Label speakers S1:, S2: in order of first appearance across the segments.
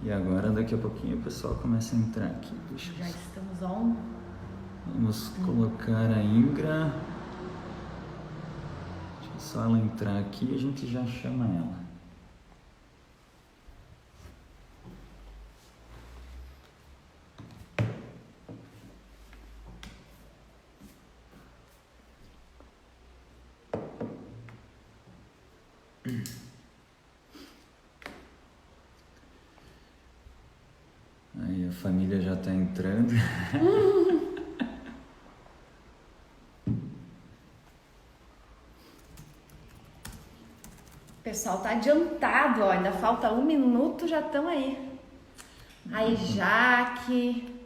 S1: E agora, daqui a pouquinho, o pessoal começa a entrar aqui.
S2: Já estamos on.
S1: Vamos colocar a Ingra. Deixa só ela entrar aqui e a gente já chama ela. Aí a família já está entrando.
S2: O pessoal tá adiantado, ó. Ainda falta 1 minuto, já estão aí. Aí, Jaque.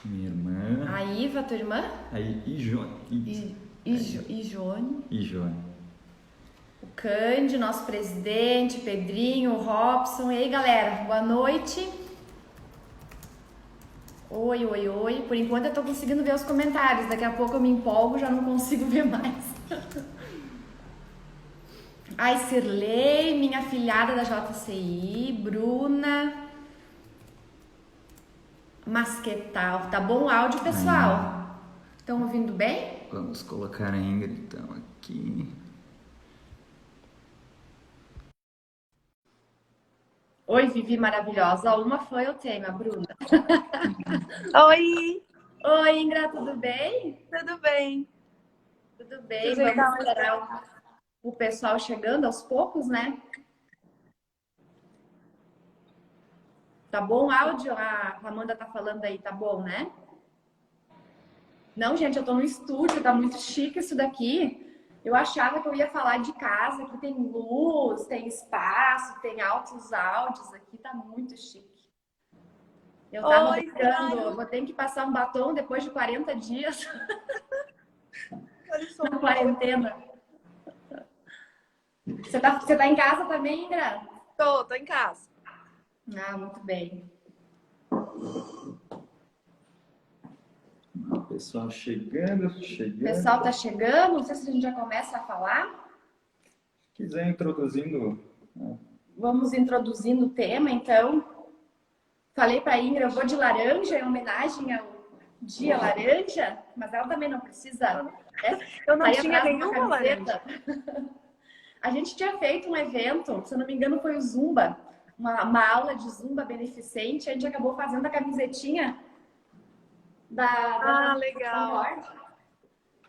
S1: Minha irmã.
S2: A Iva, tua irmã?
S1: Aí, Ijone.
S2: Ijone.
S1: Ijone.
S2: O Cândido, nosso presidente, Pedrinho, o Robson. E aí, galera, boa noite. Oi, oi, oi. Por enquanto eu tô conseguindo ver os comentários. Daqui a pouco eu me empolgo, já não consigo ver mais. Ai, Cirlei, minha afilhada da JCI, Bruna. Masquetal. Tá bom o áudio, pessoal? Estão ouvindo bem?
S1: Vamos colocar a Ingrid então aqui.
S2: Oi, Vivi maravilhosa. Uma fã eu tenho, a Bruna.
S3: Oi!
S2: Oi, Ingra, tudo bem?
S3: Tudo bem?
S2: Tudo bem, vamos esperar o pessoal chegando aos poucos, né? Tá bom o áudio? A Amanda tá falando aí, tá bom, né? Não, gente, eu tô no estúdio, tá muito chique isso daqui. Eu achava que eu ia falar de casa, aqui tem luz, tem espaço, tem altos áudios, aqui tá muito chique. Eu tava brincando, vou ter que passar um batom depois de 40 dias na quarentena. Você tá em casa também, Ingra?
S3: Tô em casa.
S2: Ah, muito bem.
S1: O pessoal chegando.
S2: O pessoal tá chegando, não sei se a gente já começa a falar.
S1: Se quiser introduzindo.
S2: Vamos introduzindo o tema, então. Falei pra Ingra, eu vou de laranja, em homenagem ao Dia Laranja, mas ela também não precisa. Né?
S3: Eu não tinha nenhuma laranja.
S2: A gente tinha feito um evento, se eu não me engano foi o Zumba, uma aula de Zumba beneficente, a gente acabou fazendo a camisetinha da
S3: legal.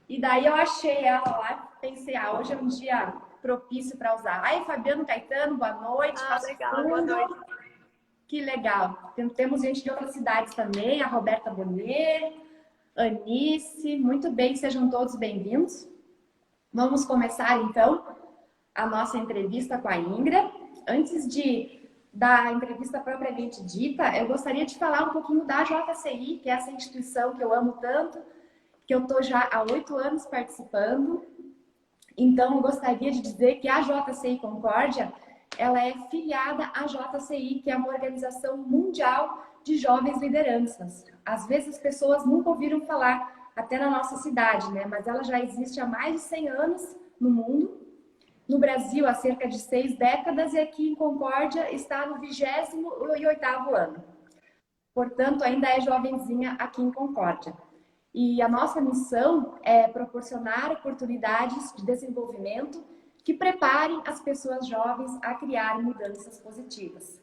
S2: E daí eu achei ela lá, pensei, hoje é um dia propício para usar. Aí, Fabiano Caetano, boa noite.
S3: Legal, boa noite.
S2: Que legal. Temos gente de outras cidades também, a Roberta Bonet, Anice, muito bem, sejam todos bem-vindos. Vamos começar, então, a nossa entrevista com a Ingra. Antes da entrevista propriamente dita, eu gostaria de falar um pouquinho da JCI, que é essa instituição que eu amo tanto, que eu estou já há 8 anos participando. Então, eu gostaria de dizer que a JCI Concórdia, ela é filiada à JCI, que é uma organização mundial de jovens lideranças. Às vezes as pessoas nunca ouviram falar, até na nossa cidade, né? Mas ela já existe há mais de 100 anos no mundo. No Brasil, há cerca de 6 décadas, e aqui em Concórdia está no 28º ano. Portanto, ainda é jovenzinha aqui em Concórdia. E a nossa missão é proporcionar oportunidades de desenvolvimento que preparem as pessoas jovens a criar mudanças positivas.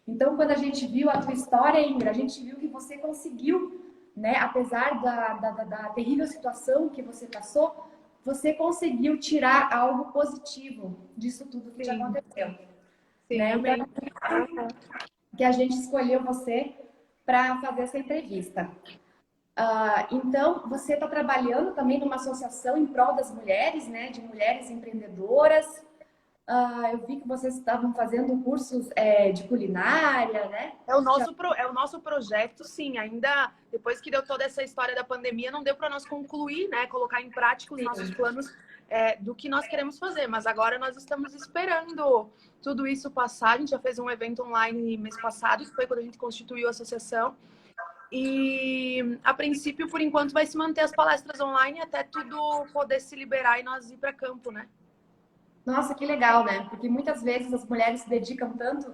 S2: Então, quando a gente viu a tua história, Ingra, a gente viu que você conseguiu, né, apesar da terrível situação que você passou, você conseguiu tirar algo positivo disso tudo que te aconteceu.
S3: Sim,
S2: né? Então, que a gente escolheu você para fazer essa entrevista. Então, você está trabalhando também numa associação em prol das mulheres, né? De mulheres empreendedoras. Eu vi que vocês estavam fazendo cursos de culinária, né?
S3: É o nosso projeto, sim. Ainda depois que deu toda essa história da pandemia, não deu para nós concluir, né? Colocar em prática os nossos planos do que nós queremos fazer. Mas agora nós estamos esperando tudo isso passar. A gente já fez um evento online mês passado, que foi quando a gente constituiu a associação. E, a princípio, por enquanto, vai se manter as palestras online até tudo poder se liberar e nós ir para campo, né?
S2: Nossa, que legal, né? Porque muitas vezes as mulheres se dedicam tanto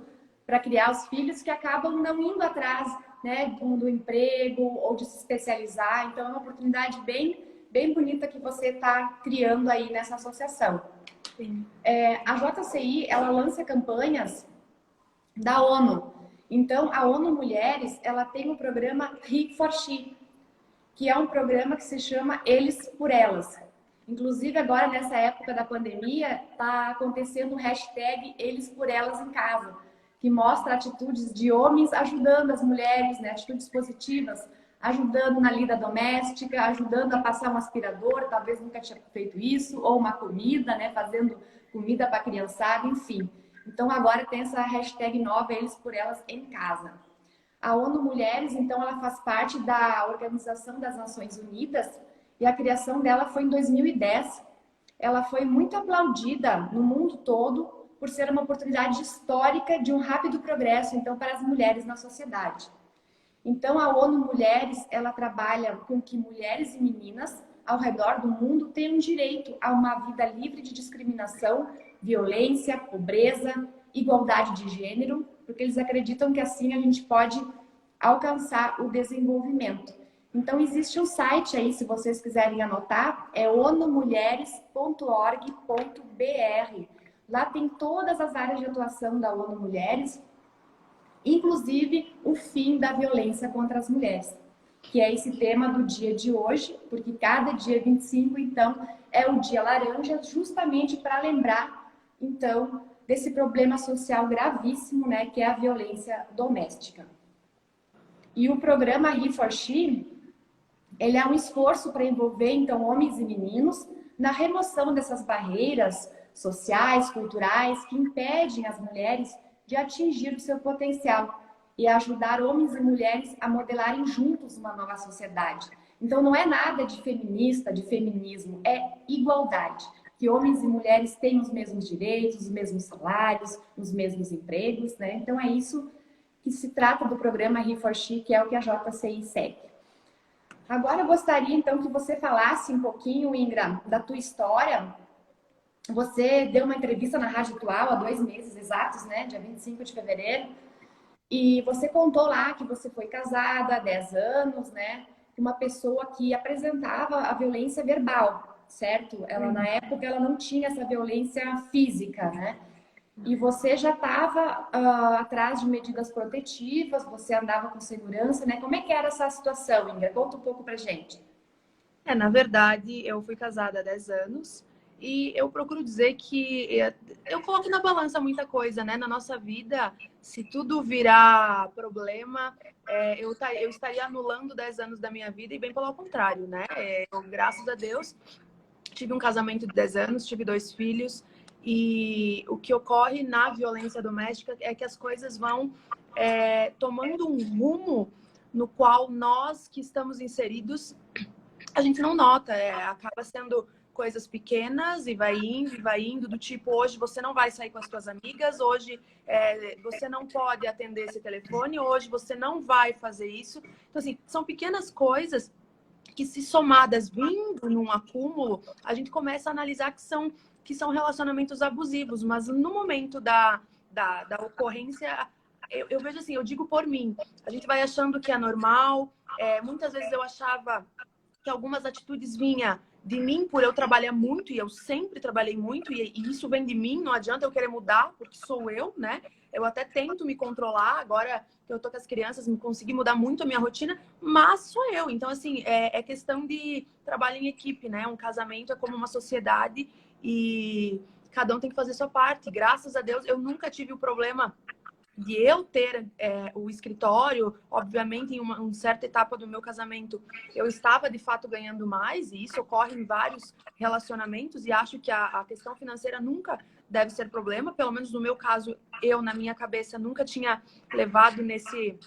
S2: para criar os filhos que acabam não indo atrás, né, do emprego ou de se especializar. Então, é uma oportunidade bem bonita que você está criando aí nessa associação.
S3: Sim.
S2: A JCI, ela lança campanhas da ONU. Então, a ONU Mulheres, ela tem um programa He for She, que é um programa que se chama Eles por Elas. Inclusive, agora, nessa época da pandemia, está acontecendo o hashtag Eles por Elas em casa, que mostra atitudes de homens ajudando as mulheres, né? Atitudes positivas, ajudando na lida doméstica, ajudando a passar um aspirador, talvez nunca tinha feito isso, ou uma comida, né? Fazendo comida para a criançada, enfim. Então, agora tem essa hashtag nova, Eles por Elas em casa. A ONU Mulheres, então, ela faz parte da Organização das Nações Unidas e a criação dela foi em 2010. Ela foi muito aplaudida no mundo todo por ser uma oportunidade histórica de um rápido progresso, então, para as mulheres na sociedade. Então, a ONU Mulheres, ela trabalha com que mulheres e meninas ao redor do mundo tenham direito a uma vida livre de discriminação, violência, pobreza, igualdade de gênero, porque eles acreditam que assim a gente pode alcançar o desenvolvimento. Então, existe um site aí, se vocês quiserem anotar, é onumulheres.org.br. Lá tem todas as áreas de atuação da ONU Mulheres, inclusive o fim da violência contra as mulheres, que é esse tema do dia de hoje, porque cada dia 25, então, é o dia laranja, justamente para lembrar, então, desse problema social gravíssimo, né, que é a violência doméstica. E o programa He for She, ele é um esforço para envolver, então, homens e meninos na remoção dessas barreiras sociais, culturais, que impedem as mulheres de atingir o seu potencial e ajudar homens e mulheres a modelarem juntos uma nova sociedade. Então, não é nada de feminista, de feminismo, é igualdade. Que homens e mulheres tenham os mesmos direitos, os mesmos salários, os mesmos empregos, né? Então, é isso que se trata do programa He for She, que é o que a JCI segue. Agora, eu gostaria, então, que você falasse um pouquinho, Ingra, da tua história. Você deu uma entrevista na Rádio Atual há 2 meses exatos, né? Dia 25 de fevereiro. E você contou lá que você foi casada há 10 anos, né? Uma pessoa que apresentava a violência verbal, certo? Ela, na época, ela não tinha essa violência física, né? E você já estava atrás de medidas protetivas, você andava com segurança, né? Como é que era essa situação, Ingra? Conta um pouco pra gente.
S3: Na verdade, eu fui casada há 10 anos e eu procuro dizer que eu coloco na balança muita coisa, né? Na nossa vida, se tudo virar problema, eu estaria anulando 10 anos da minha vida e bem pelo contrário, né? Graças a Deus, tive um casamento de 10 anos, tive 2 filhos e o que ocorre na violência doméstica é que as coisas vão tomando um rumo no qual nós que estamos inseridos a gente não nota, acaba sendo coisas pequenas e vai indo, do tipo, hoje você não vai sair com as suas amigas, hoje você não pode atender esse telefone, hoje você não vai fazer isso. Então, assim, são pequenas coisas que, se somadas vindo num acúmulo, a gente começa a analisar que são relacionamentos abusivos, mas no momento da ocorrência, eu vejo assim, eu digo por mim, a gente vai achando que é normal, muitas vezes eu achava que algumas atitudes vinham de mim por eu trabalhar muito, e eu sempre trabalhei muito, e isso vem de mim, não adianta eu querer mudar, porque sou eu, né? Eu até tento me controlar, agora que eu tô com as crianças, me consegui mudar muito a minha rotina, mas sou eu. Então, assim, é questão de trabalho em equipe, né? Um casamento é como uma sociedade e cada um tem que fazer sua parte. Graças a Deus, eu nunca tive o problema de eu ter o escritório. Obviamente, em uma certa etapa do meu casamento, eu estava de fato ganhando mais, e isso ocorre em vários relacionamentos, e acho que a questão financeira nunca deve ser problema, pelo menos no meu caso, eu, na minha cabeça, nunca tinha levado nesse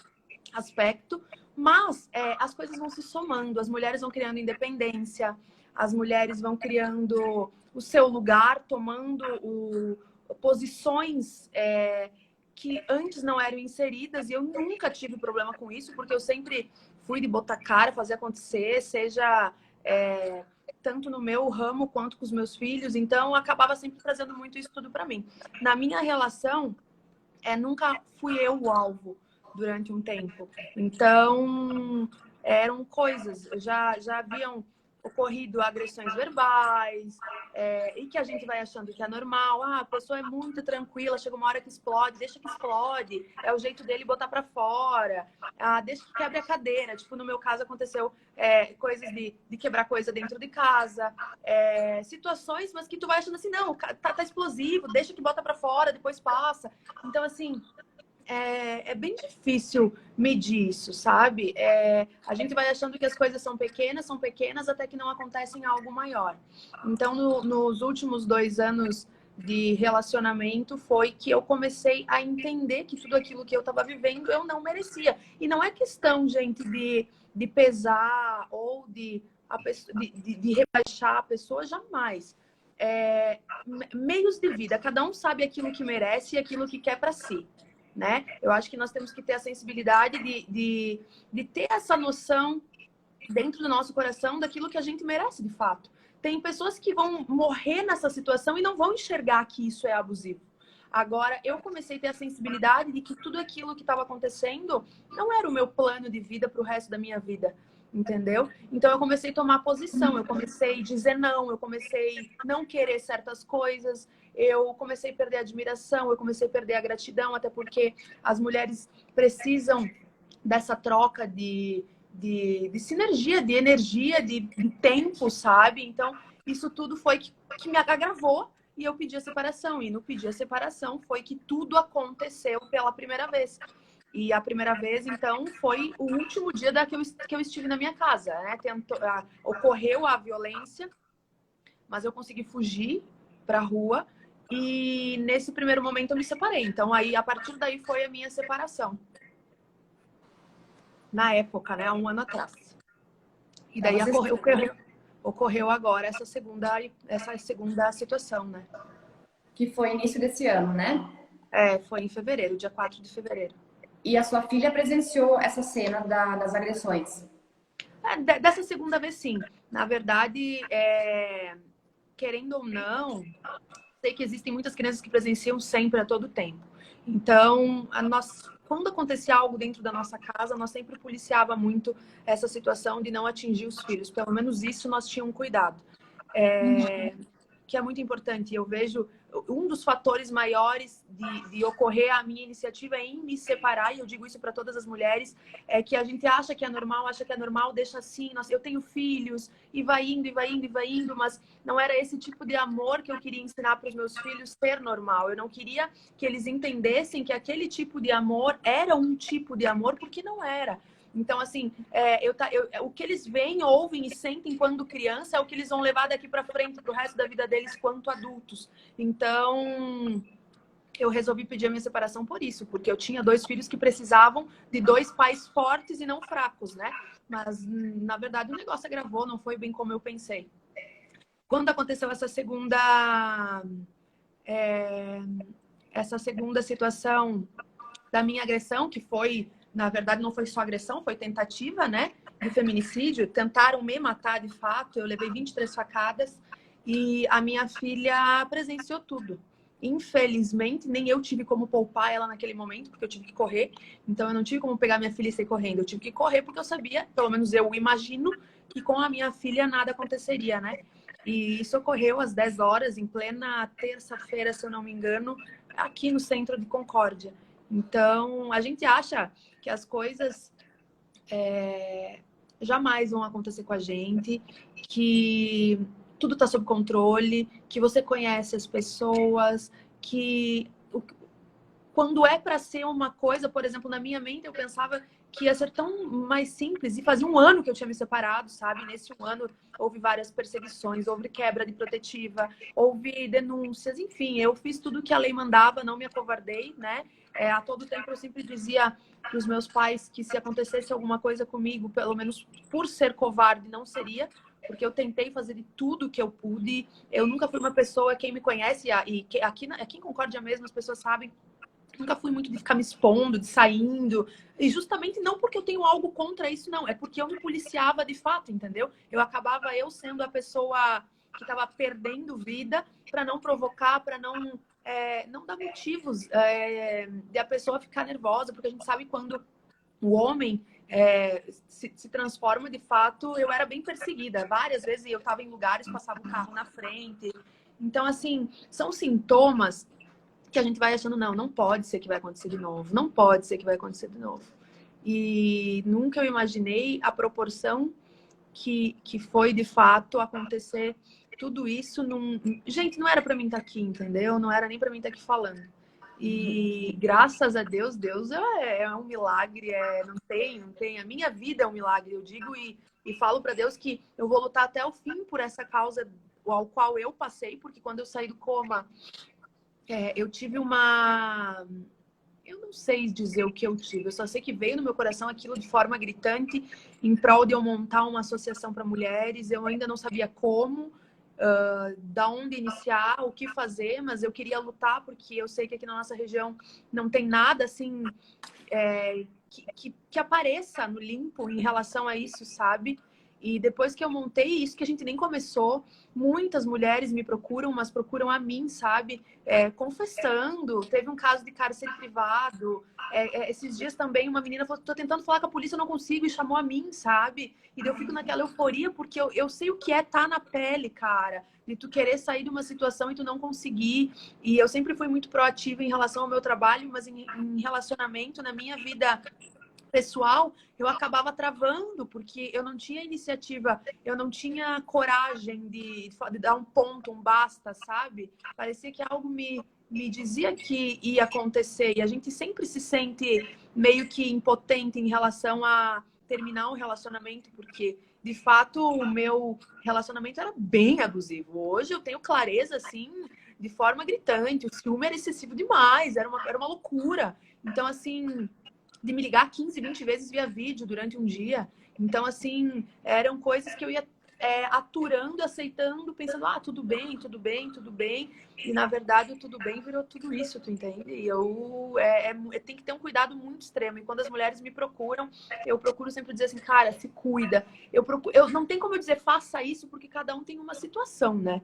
S3: aspecto, mas as coisas vão se somando, as mulheres vão criando independência, as mulheres vão criando o seu lugar, tomando posições que antes não eram inseridas, e eu nunca tive problema com isso, porque eu sempre fui de botar cara, fazer acontecer, seja tanto no meu ramo quanto com os meus filhos, então eu acabava sempre trazendo muito isso tudo para mim. Na minha relação, nunca fui eu o alvo durante um tempo. Então, eram coisas, já haviam ocorrido agressões verbais, e que a gente vai achando que é normal. Ah, a pessoa é muito tranquila, chega uma hora que explode, deixa que explode, é o jeito dele botar pra fora. Ah, deixa que quebre a cadeira. Tipo, no meu caso aconteceu coisas de quebrar coisa dentro de casa, situações, mas que tu vai achando assim, não, tá explosivo, deixa que bota pra fora, depois passa. Então, assim, é bem difícil medir isso, sabe? A gente vai achando que as coisas são pequenas, até que não acontecem algo maior. Então, nos últimos 2 anos de relacionamento, foi que eu comecei a entender que tudo aquilo que eu estava vivendo eu não merecia. E não é questão, gente, de pesar ou de rebaixar a pessoa, jamais. Meios de vida, cada um sabe aquilo que merece e aquilo que quer para si. Né? Eu acho que nós temos que ter a sensibilidade de ter essa noção dentro do nosso coração daquilo que a gente merece de fato. Tem pessoas que vão morrer nessa situação e não vão enxergar que isso é abusivo. Agora, eu comecei a ter a sensibilidade de que tudo aquilo que estava acontecendo não era o meu plano de vida para o resto da minha vida. Entendeu? Então eu comecei a tomar posição, eu comecei a dizer não, eu comecei a não querer certas coisas, eu comecei a perder a admiração, eu comecei a perder a gratidão, até porque as mulheres precisam dessa troca de sinergia, de energia, de tempo, sabe? Então, isso tudo foi que me agravou e eu pedi a separação. E no pedir a separação foi que tudo aconteceu pela primeira vez. E a primeira vez, então, foi o último dia que eu estive na minha casa, né? Ocorreu a violência, mas eu consegui fugir para a rua e nesse primeiro momento eu me separei. Então, aí, a partir daí foi a minha separação. Na época, né? Há 1 ano atrás. E daí ocorreu agora essa segunda situação, né?
S2: Que foi início desse ano, né?
S3: Foi em fevereiro, dia 4 de fevereiro.
S2: E a sua filha presenciou essa cena das agressões?
S3: Dessa segunda vez, sim. Na verdade, querendo ou não, sei que existem muitas crianças que presenciam sempre, a todo tempo. Então, quando acontecia algo dentro da nossa casa, nós sempre policiava muito essa situação de não atingir os filhos. Pelo menos isso nós tínhamos cuidado. Que é muito importante. Eu vejo um dos fatores maiores de ocorrer a minha iniciativa em me separar, e eu digo isso para todas as mulheres, é que a gente acha que é normal, deixa assim, nossa, eu tenho filhos, e vai indo, e vai indo, e vai indo, mas não era esse tipo de amor que eu queria ensinar para os meus filhos ser normal. Eu não queria que eles entendessem que aquele tipo de amor era um tipo de amor, porque não era. Então, assim, o que eles veem, ouvem e sentem quando criança é o que eles vão levar daqui para frente, para o resto da vida deles, quanto adultos. Então, eu resolvi pedir a minha separação por isso, porque eu tinha 2 filhos que precisavam de 2 pais fortes e não fracos, né? Mas, na verdade, o negócio agravou, não foi bem como eu pensei. Quando aconteceu essa segunda situação da minha agressão, que foi... Na verdade, não foi só agressão, foi tentativa, né? De feminicídio. Tentaram me matar, de fato. Eu levei 23 facadas e a minha filha presenciou tudo. Infelizmente, nem eu tive como poupar ela naquele momento, porque eu tive que correr. Então, eu não tive como pegar minha filha e sair correndo. Eu tive que correr porque eu sabia, pelo menos eu imagino, que com a minha filha nada aconteceria, né? E isso ocorreu às 10 horas, em plena terça-feira, se eu não me engano, aqui no centro de Concórdia. Então, a gente acha que as coisas jamais vão acontecer com a gente, que tudo está sob controle, que você conhece as pessoas, que quando é para ser uma coisa, por exemplo, na minha mente eu pensava que ia ser tão mais simples, e fazia 1 ano que eu tinha me separado, sabe? Nesse 1 ano houve várias perseguições, houve quebra de protetiva, houve denúncias, enfim, eu fiz tudo que a lei mandava, não me acovardei, né? A todo tempo eu sempre dizia para os meus pais que se acontecesse alguma coisa comigo, pelo menos por ser covarde, não seria, porque eu tentei fazer de tudo que eu pude. Eu nunca fui uma pessoa, quem me conhece, e aqui em Concórdia mesmo, as pessoas sabem, nunca fui muito de ficar me expondo, de saindo. E justamente não porque eu tenho algo contra isso, não. É porque eu me policiava de fato, entendeu? Eu acabava sendo a pessoa que estava perdendo vida para não provocar, para não não dá motivos de a pessoa ficar nervosa, porque a gente sabe quando o homem se transforma de fato. Eu era bem perseguida várias vezes, eu estava em lugares, passava o carro na frente. Então, assim, são sintomas que a gente vai achando, não pode ser que vai acontecer de novo, não pode ser que vai acontecer de novo. E nunca eu imaginei a proporção que foi de fato acontecer tudo isso Gente, não era para mim estar aqui, entendeu? Não era nem para mim estar aqui falando. E graças a Deus, Deus é um milagre, não tem. A minha vida é um milagre, eu digo e falo para Deus que eu vou lutar até o fim por essa causa ao qual eu passei, porque quando eu saí do coma, eu tive eu não sei dizer o que eu tive, eu só sei que veio no meu coração aquilo de forma gritante em prol de eu montar uma associação para mulheres. Eu ainda não sabia como, da onde iniciar, o que fazer, mas eu queria lutar porque eu sei que aqui na nossa região não tem nada assim que apareça no limpo em relação a isso, sabe? E depois que eu montei isso, que a gente nem começou, muitas mulheres me procuram, mas procuram a mim, sabe? Confessando. Teve um caso de cárcere privado. Esses dias também uma menina falou, tô tentando falar com a polícia, eu não consigo, e chamou a mim, sabe? E daí eu fico naquela euforia, porque eu sei o que é estar na pele, cara. De tu querer sair de uma situação e tu não conseguir. E eu sempre fui muito proativa em relação ao meu trabalho, mas em relacionamento, na minha vida pessoal, eu acabava travando, porque eu não tinha iniciativa, eu não tinha coragem de dar um ponto, um basta, sabe? Parecia que algo me dizia que ia acontecer, e a gente sempre se sente meio que impotente em relação a terminar um relacionamento, porque de fato o meu relacionamento era bem abusivo. Hoje eu tenho clareza, assim, de forma gritante, o ciúme era excessivo demais, era uma loucura. Então, assim, de me ligar 15, 20 vezes via vídeo durante um dia. Então, assim, eram coisas que eu ia aturando, aceitando, pensando, tudo bem, tudo bem, tudo bem. E, na verdade, o tudo bem virou tudo isso, tu entende? E eu tenho que ter um cuidado muito extremo. E quando as mulheres me procuram, eu procuro sempre dizer assim, cara, se cuida. Eu não tem como eu dizer, faça isso, porque cada um tem uma situação, né?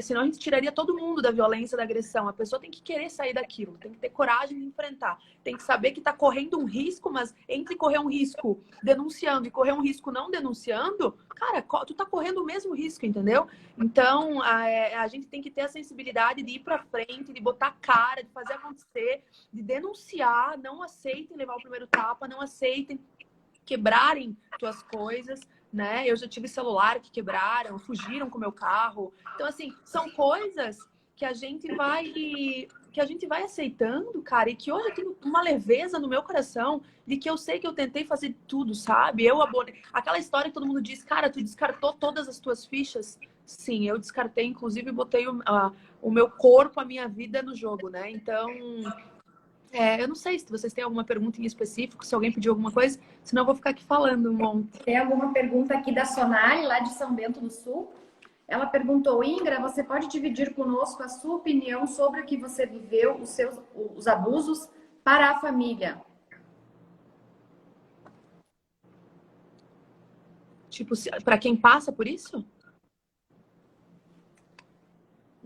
S3: Senão a gente tiraria todo mundo da violência, da agressão. A pessoa tem que querer sair daquilo, tem que ter coragem de enfrentar. Tem que saber que está correndo um risco, mas entre correr um risco denunciando e correr um risco não denunciando, cara, tu tá correndo o mesmo risco, entendeu? Então, a gente tem que ter a sensibilidade de ir pra frente, de botar cara, de fazer acontecer, de denunciar. Não aceitem levar o primeiro tapa, não aceitem quebrarem tuas coisas, né? Eu já tive celular que quebraram, fugiram com o meu carro. Então, assim, são coisas que a gente vai aceitando, cara, e que hoje eu tenho uma leveza no meu coração de que eu sei que eu tentei fazer tudo, sabe? Aquela história que todo mundo diz, cara, tu descartou todas as tuas fichas. Sim, eu descartei, inclusive botei o meu corpo, a minha vida no jogo, né? Então, eu não sei se vocês têm alguma pergunta em específico, se alguém pediu alguma coisa, senão eu vou ficar aqui falando um monte.
S2: Tem alguma pergunta aqui da Sonali, lá de São Bento do Sul. Ela perguntou, Ingra, você pode dividir conosco a sua opinião sobre o que você viveu, os abusos para a família?
S3: Tipo, para quem passa por isso?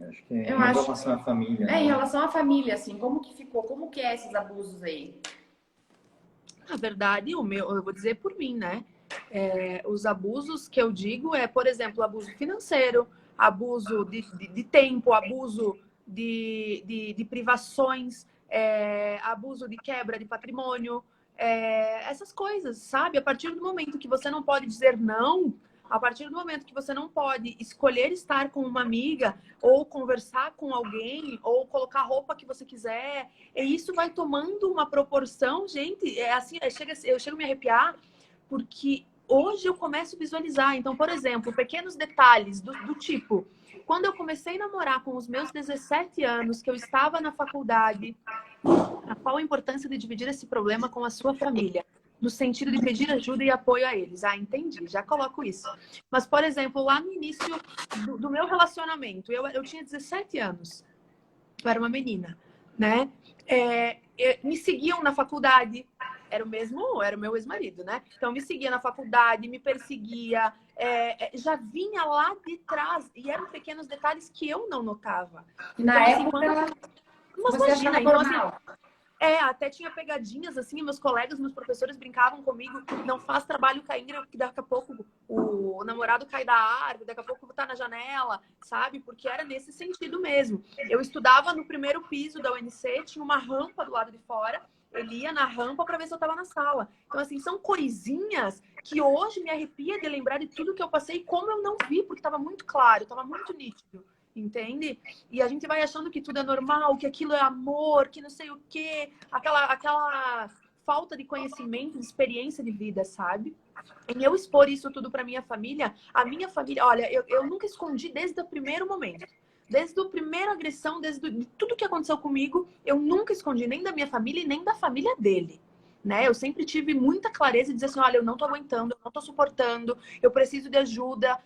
S1: Acho que em relação à família.
S2: Em relação à família, assim, como que ficou? Como que é esses abusos aí?
S3: Na verdade, eu vou dizer por mim, né? Os abusos que eu digo por exemplo, abuso financeiro, abuso de tempo, abuso de privações, abuso de quebra de patrimônio, essas coisas, sabe? A partir do momento que você não pode dizer não, a partir do momento que você não pode escolher estar com uma amiga, ou conversar com alguém, ou colocar a roupa que você quiser, e isso vai tomando uma proporção, gente, assim, eu chego a me arrepiar, porque hoje eu começo a visualizar. Então, por exemplo, pequenos detalhes do tipo, quando eu comecei a namorar com os meus 17 anos, que eu estava na faculdade, qual a importância de dividir esse problema com a sua família? No sentido de pedir ajuda e apoio a eles. Entendi, já coloco isso. Mas, por exemplo, lá no início do meu relacionamento, eu tinha 17 anos, eu era uma menina, né? Me seguiam na faculdade, era o meu ex-marido, né? Então, me seguia na faculdade, me perseguia, já vinha lá de trás, e eram pequenos detalhes que eu não notava.
S2: Na
S3: então,
S2: época,
S3: Mas
S2: Você
S3: imagina,
S2: achava
S3: então assim,
S2: normal?
S3: até tinha pegadinhas, assim, meus colegas, meus professores brincavam comigo, não faz trabalho caindo, que daqui a pouco o namorado cai da árvore, daqui a pouco tá na janela, sabe? Porque era nesse sentido mesmo. Eu estudava no primeiro piso da UNC, tinha uma rampa do lado de fora, ele ia na rampa para ver se eu tava na sala. Então, assim, são coisinhas que hoje me arrepia de lembrar de tudo que eu passei e como eu não vi, porque tava muito claro, tava muito nítido. Entende? E a gente vai achando que tudo é normal, que aquilo é amor, que não sei o quê, aquela falta de conhecimento, de experiência de vida, sabe? Em eu expor isso tudo para minha família, a minha família, olha, eu nunca escondi desde o primeiro momento. Desde a primeira agressão, de tudo que aconteceu comigo, eu nunca escondi nem da minha família e nem da família dele. Né? Eu sempre tive muita clareza de dizer assim, olha, eu não tô aguentando, eu não tô suportando, eu preciso de ajuda,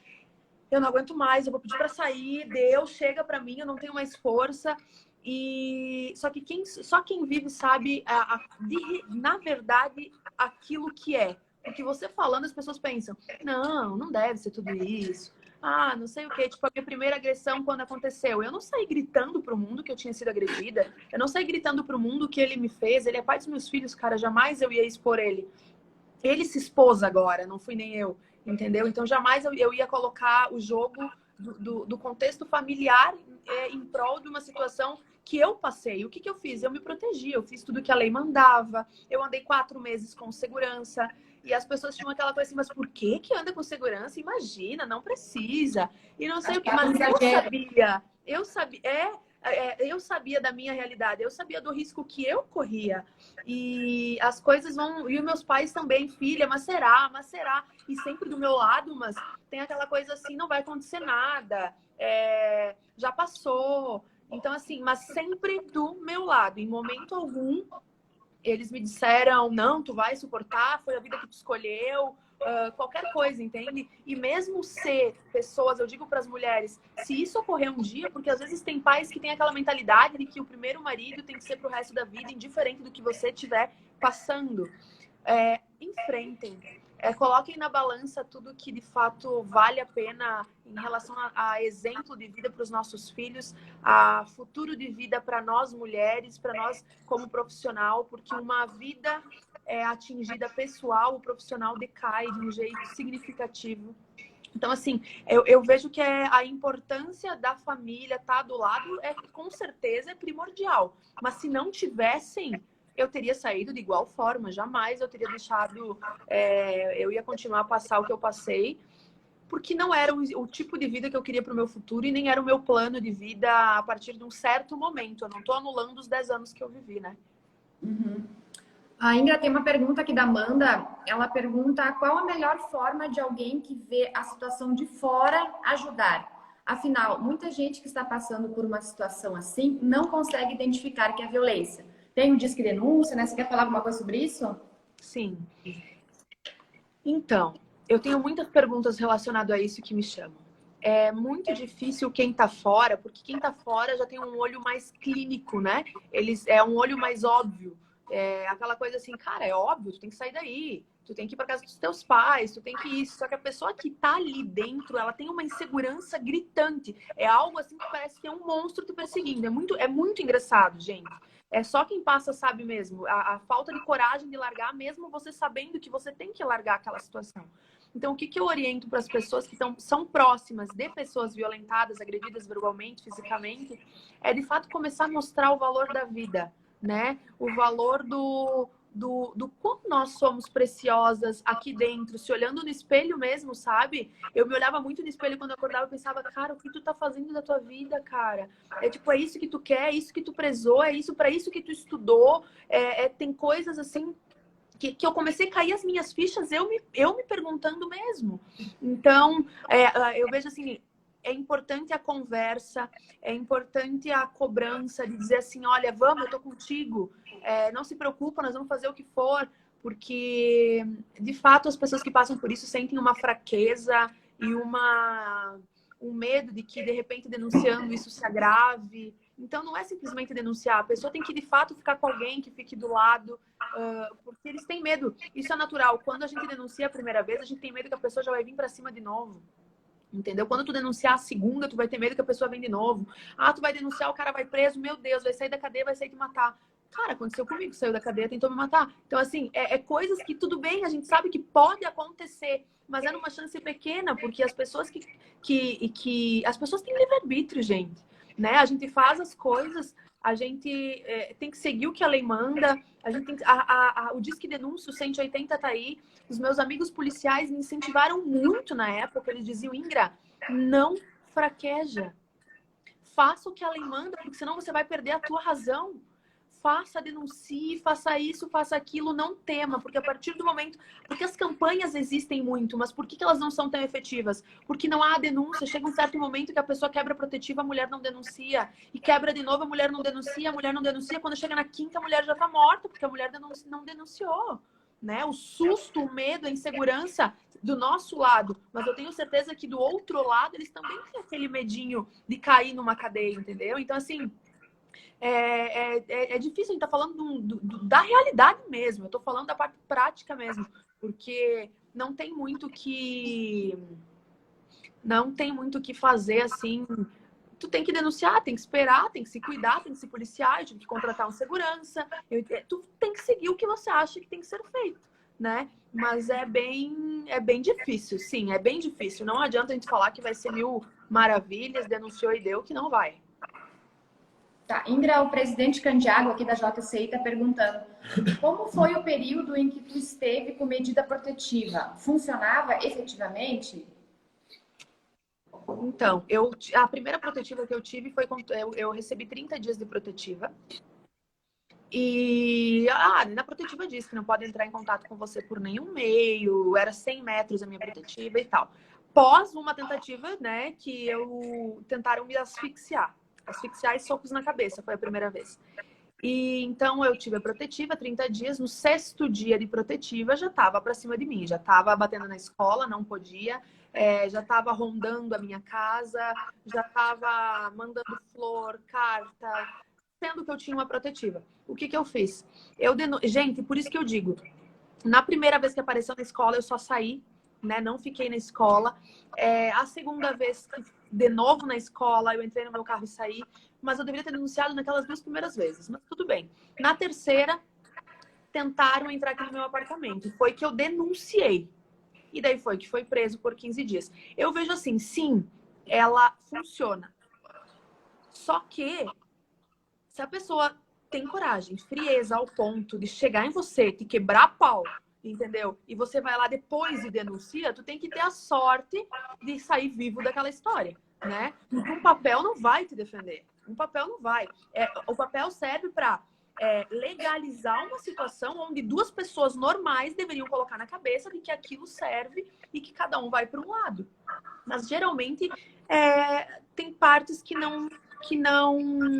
S3: eu não aguento mais, eu vou pedir para sair, Deus chega para mim, eu não tenho mais força. E só quem vive sabe, na verdade, aquilo que é. Porque você falando, as pessoas pensam, não deve ser tudo isso. Ah, não sei o quê. Tipo, a minha primeira agressão, quando aconteceu, eu não saí gritando pro mundo que eu tinha sido agredida. Eu não saí gritando pro mundo que ele me fez. Ele é pai dos meus filhos, cara. Jamais eu ia expor ele. Ele se expôs agora, não fui nem eu, entendeu? Então, jamais eu ia colocar o jogo do contexto familiar em prol de uma situação que eu passei. O que eu fiz? Eu me protegi, eu fiz tudo que a lei mandava, eu andei 4 meses com segurança, e as pessoas tinham aquela coisa assim, mas por que anda com segurança? Imagina, não precisa. E não sei o que, mas eu sabia da minha realidade, eu sabia do risco que eu corria. E as coisas vão. E os meus pais também, filha, mas será? Mas será? E sempre do meu lado, mas tem aquela coisa assim, não vai acontecer nada, já passou. Então, assim, mas sempre do meu lado, em momento algum. Eles me disseram, não, tu vai suportar, foi a vida que tu escolheu, qualquer coisa, entende? E mesmo se pessoas, eu digo para as mulheres, se isso ocorrer um dia, porque às vezes tem pais que têm aquela mentalidade de que o primeiro marido tem que ser pro resto da vida, indiferente do que você estiver passando. Enfrentem. Coloquem na balança tudo que de fato vale a pena em relação a exemplo de vida para os nossos filhos, a futuro de vida para nós mulheres, para nós como profissional, porque uma vida atingida pessoal, o profissional decai de um jeito significativo. Então, assim, eu vejo que a importância da família estar do lado com certeza é primordial. Mas se não tivessem, eu teria saído de igual forma. Jamais eu teria deixado... eu ia continuar a passar o que eu passei, porque não era o tipo de vida que eu queria para o meu futuro e nem era o meu plano de vida a partir de um certo momento. Eu não estou anulando os 10 anos que eu vivi, né?
S2: Uhum. A Ingra tem uma pergunta aqui da Amanda. Ela pergunta qual a melhor forma de alguém que vê a situação de fora ajudar. Afinal, muita gente que está passando por uma situação assim não consegue identificar que é violência. Tem o Disque Denúncia, né? Você quer falar alguma coisa sobre isso?
S3: Sim. Então, eu tenho muitas perguntas relacionadas a isso que me chamam. É muito difícil quem tá fora, porque quem tá fora já tem um olho mais clínico, né? É um olho mais óbvio. Aquela coisa assim, cara, é óbvio, tu tem que sair daí, tu tem que ir para casa dos teus pais, tu tem que isso. Só que a pessoa que tá ali dentro, ela tem uma insegurança gritante. É algo assim que parece que é um monstro te perseguindo. É muito engraçado, gente. É só quem passa sabe mesmo. A falta de coragem de largar, mesmo você sabendo que você tem que largar aquela situação. Então, o que eu oriento para as pessoas que são próximas de pessoas violentadas, agredidas verbalmente, fisicamente, é de fato começar a mostrar o valor da vida, né? O valor do quanto nós somos preciosas aqui dentro, se olhando no espelho mesmo, sabe? Eu me olhava muito no espelho quando eu acordava e pensava, cara, o que tu tá fazendo da tua vida, cara? É isso que tu quer, é isso que tu prezou, é isso para isso que tu estudou. Tem coisas assim que eu comecei a cair as minhas fichas, eu me perguntando mesmo. Então, eu vejo assim, é importante a conversa, é importante a cobrança de dizer assim, olha, vamos, eu tô contigo, não se preocupa, nós vamos fazer o que for, porque, de fato, as pessoas que passam por isso sentem uma fraqueza e um medo de que, de repente, denunciando isso se agrave. Então, não é simplesmente denunciar. A pessoa tem que, de fato, ficar com alguém que fique do lado, porque eles têm medo. Isso é natural. Quando a gente denuncia a primeira vez, a gente tem medo que a pessoa já vai vir para cima de novo. Entendeu? Quando tu denunciar a segunda, tu vai ter medo que a pessoa venha de novo. Ah, tu vai denunciar, o cara vai preso, meu Deus, vai sair da cadeia, vai sair te matar. Cara, aconteceu comigo, saiu da cadeia, tentou me matar. Então, assim, é coisas que tudo bem, a gente sabe que pode acontecer, mas é numa chance pequena, porque as pessoas as pessoas têm livre-arbítrio, gente. Né? A gente faz as coisas, a gente tem que seguir o que a lei manda, a gente tem que, o Disque Denúncia, o 180 tá aí. Os meus amigos policiais me incentivaram muito na época, eles diziam, Ingra, não fraqueja. Faça o que a lei manda, porque senão você vai perder a tua razão. Faça, denuncie, faça isso, faça aquilo, não tema, porque a partir do momento... Porque as campanhas existem muito, mas por que elas não são tão efetivas? Porque não há denúncia, chega um certo momento que a pessoa quebra a protetiva, a mulher não denuncia, e quebra de novo, a mulher não denuncia, quando chega na quinta, a mulher já tá morta, porque a mulher não denunciou. Né? O susto, o medo, a insegurança do nosso lado, mas eu tenho certeza que do outro lado eles também têm aquele medinho de cair numa cadeia, entendeu? Então, assim, é difícil, a gente tá falando da realidade mesmo, eu tô falando da parte prática mesmo, porque não tem muito que fazer, assim. Tu tem que denunciar, tem que esperar, tem que se cuidar, tem que se policiar, tem que contratar um segurança. Tu tem que seguir o que você acha que tem que ser feito, né? Mas é bem difícil, sim, é bem difícil. Não adianta a gente falar que vai ser mil maravilhas, denunciou e deu, que não vai.
S2: Tá, Ingra, o presidente Candiago aqui da JCI está perguntando: como foi o período em que tu esteve com medida protetiva? Funcionava efetivamente?
S3: Então, a primeira protetiva que eu tive foi quando eu recebi 30 dias de protetiva. E na protetiva diz que não pode entrar em contato com você por nenhum meio, era 100 metros a minha protetiva e tal. Pós uma tentativa, né, que tentaram me asfixiar e socos na cabeça, foi a primeira vez. E então eu tive a protetiva 30 dias, no 6º dia de protetiva já estava para cima de mim, já estava batendo na escola, não podia, já estava rondando a minha casa, já estava mandando flor, carta, sendo que eu tinha uma protetiva. O que eu fiz? Gente, por isso que eu digo, na primeira vez que apareceu na escola, eu só saí, né? Não fiquei na escola. A segunda vez, de novo na escola, eu entrei no meu carro e saí. Mas eu deveria ter denunciado naquelas 2 primeiras vezes. Mas tudo bem. Na terceira, tentaram entrar aqui no meu apartamento. Foi que eu denunciei. E daí foi preso por 15 dias. Eu vejo assim, sim, ela funciona. Só que, se a pessoa tem coragem, frieza ao ponto de chegar em você, te quebrar a pau, entendeu? E você vai lá depois e denuncia, tu tem que ter a sorte de sair vivo daquela história, né? Porque um papel não vai te defender. Um papel não vai. O papel serve para legalizar uma situação onde 2 pessoas normais deveriam colocar na cabeça de que aquilo serve e que cada um vai para um lado. Mas geralmente tem partes que não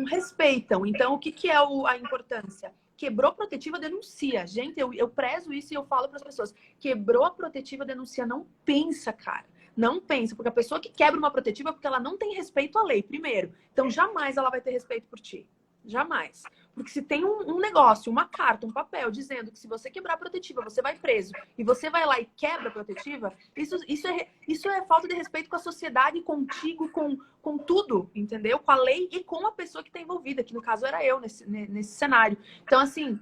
S3: respeitam. Então, o que é a importância? Quebrou protetiva, denuncia. Gente, eu prezo isso e eu falo para as pessoas. Quebrou a protetiva, denuncia. Não pensa, cara. Não pensa. Porque a pessoa que quebra uma protetiva é porque ela não tem respeito à lei, primeiro. Então, jamais ela vai ter respeito por ti. Jamais. Porque se tem um negócio, uma carta, um papel dizendo que se você quebrar a protetiva, você vai preso, e você vai lá e quebra a protetiva, isso é falta de respeito com a sociedade, contigo, com tudo, entendeu? Com a lei e com a pessoa que está envolvida, que no caso era eu nesse cenário. Então, assim,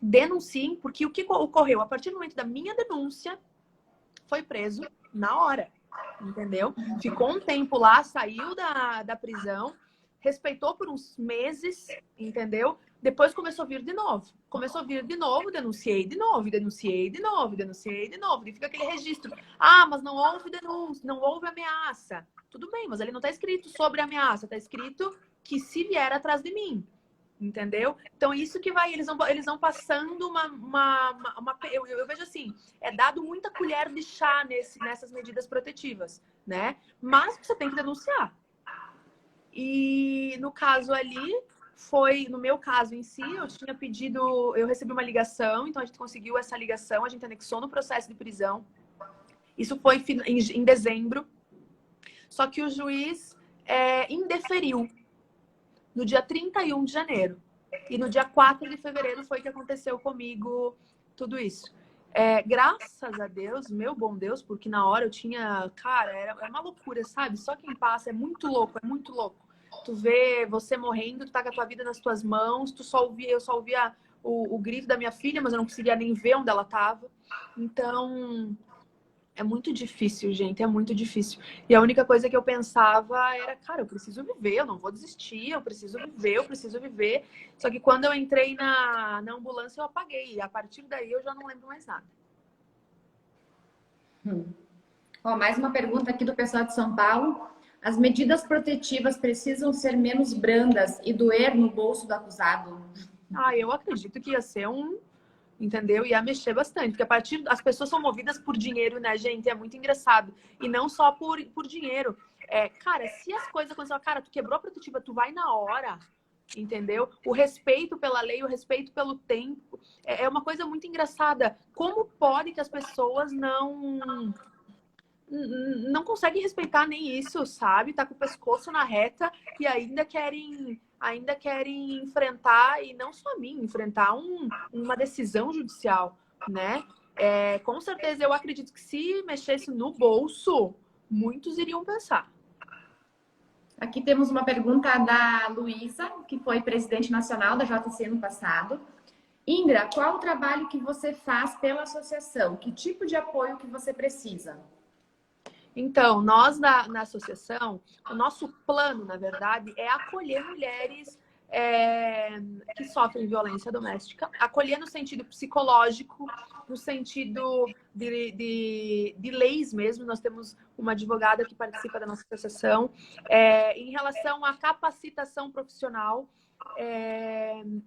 S3: denunciem, porque o que ocorreu? A partir do momento da minha denúncia, foi preso na hora, entendeu? Ficou um tempo lá, saiu da prisão, respeitou por uns meses, entendeu? Depois começou a vir de novo. Denunciei de novo. E fica aquele registro. Mas não houve denúncia, não houve ameaça. Tudo bem, mas ali não está escrito sobre ameaça, está escrito que se vier atrás de mim. Entendeu? Então, isso que vai, eles vão passando eu vejo assim, dado muita colher de chá nessas medidas protetivas, né? Mas você tem que denunciar. E no caso ali, no meu caso em si, eu recebi uma ligação, então a gente conseguiu essa ligação, a gente anexou no processo de prisão. Isso foi em dezembro. Só que o juiz indeferiu no dia 31 de janeiro. E no dia 4 de fevereiro foi que aconteceu comigo tudo isso. Graças a Deus, meu bom Deus, porque na hora eu tinha, cara, era uma loucura, sabe? Só quem passa, é muito louco, é muito louco. Tu vê você morrendo, tu tá com a tua vida nas tuas mãos, eu só ouvia o grito da minha filha, mas eu não conseguia nem ver onde ela tava. Então, é muito difícil, gente, é muito difícil. E a única coisa que eu pensava era, cara, eu preciso viver, eu não vou desistir, eu preciso viver, eu preciso viver. Só que quando eu entrei na ambulância, eu apaguei. E a partir daí eu já não lembro mais nada.
S2: Ó, mais uma pergunta aqui do pessoal de São Paulo. As medidas protetivas precisam ser menos brandas e doer no bolso do acusado?
S3: Eu acredito que ia ser entendeu? Ia mexer bastante, porque as pessoas são movidas por dinheiro, né, gente? É muito engraçado. E não só por dinheiro. Cara, se as coisas acontecem, cara, tu quebrou a protetiva, tu vai na hora, entendeu? O respeito pela lei, o respeito pelo tempo, é uma coisa muito engraçada. Como pode que as pessoas não conseguem respeitar nem isso, sabe? Tá com o pescoço na reta e ainda querem enfrentar, e não só a mim, enfrentar uma decisão judicial, né? Com certeza, eu acredito que se mexesse no bolso, muitos iriam pensar.
S2: Aqui temos uma pergunta da Luísa, que foi presidente nacional da JC no passado. Ingra, qual o trabalho que você faz pela associação? Que tipo de apoio que você precisa?
S3: Então, nós na associação, o nosso plano, na verdade, é acolher mulheres que sofrem violência doméstica, acolher no sentido psicológico, no sentido de leis mesmo. Nós temos uma advogada que participa da nossa associação, em relação à capacitação profissional,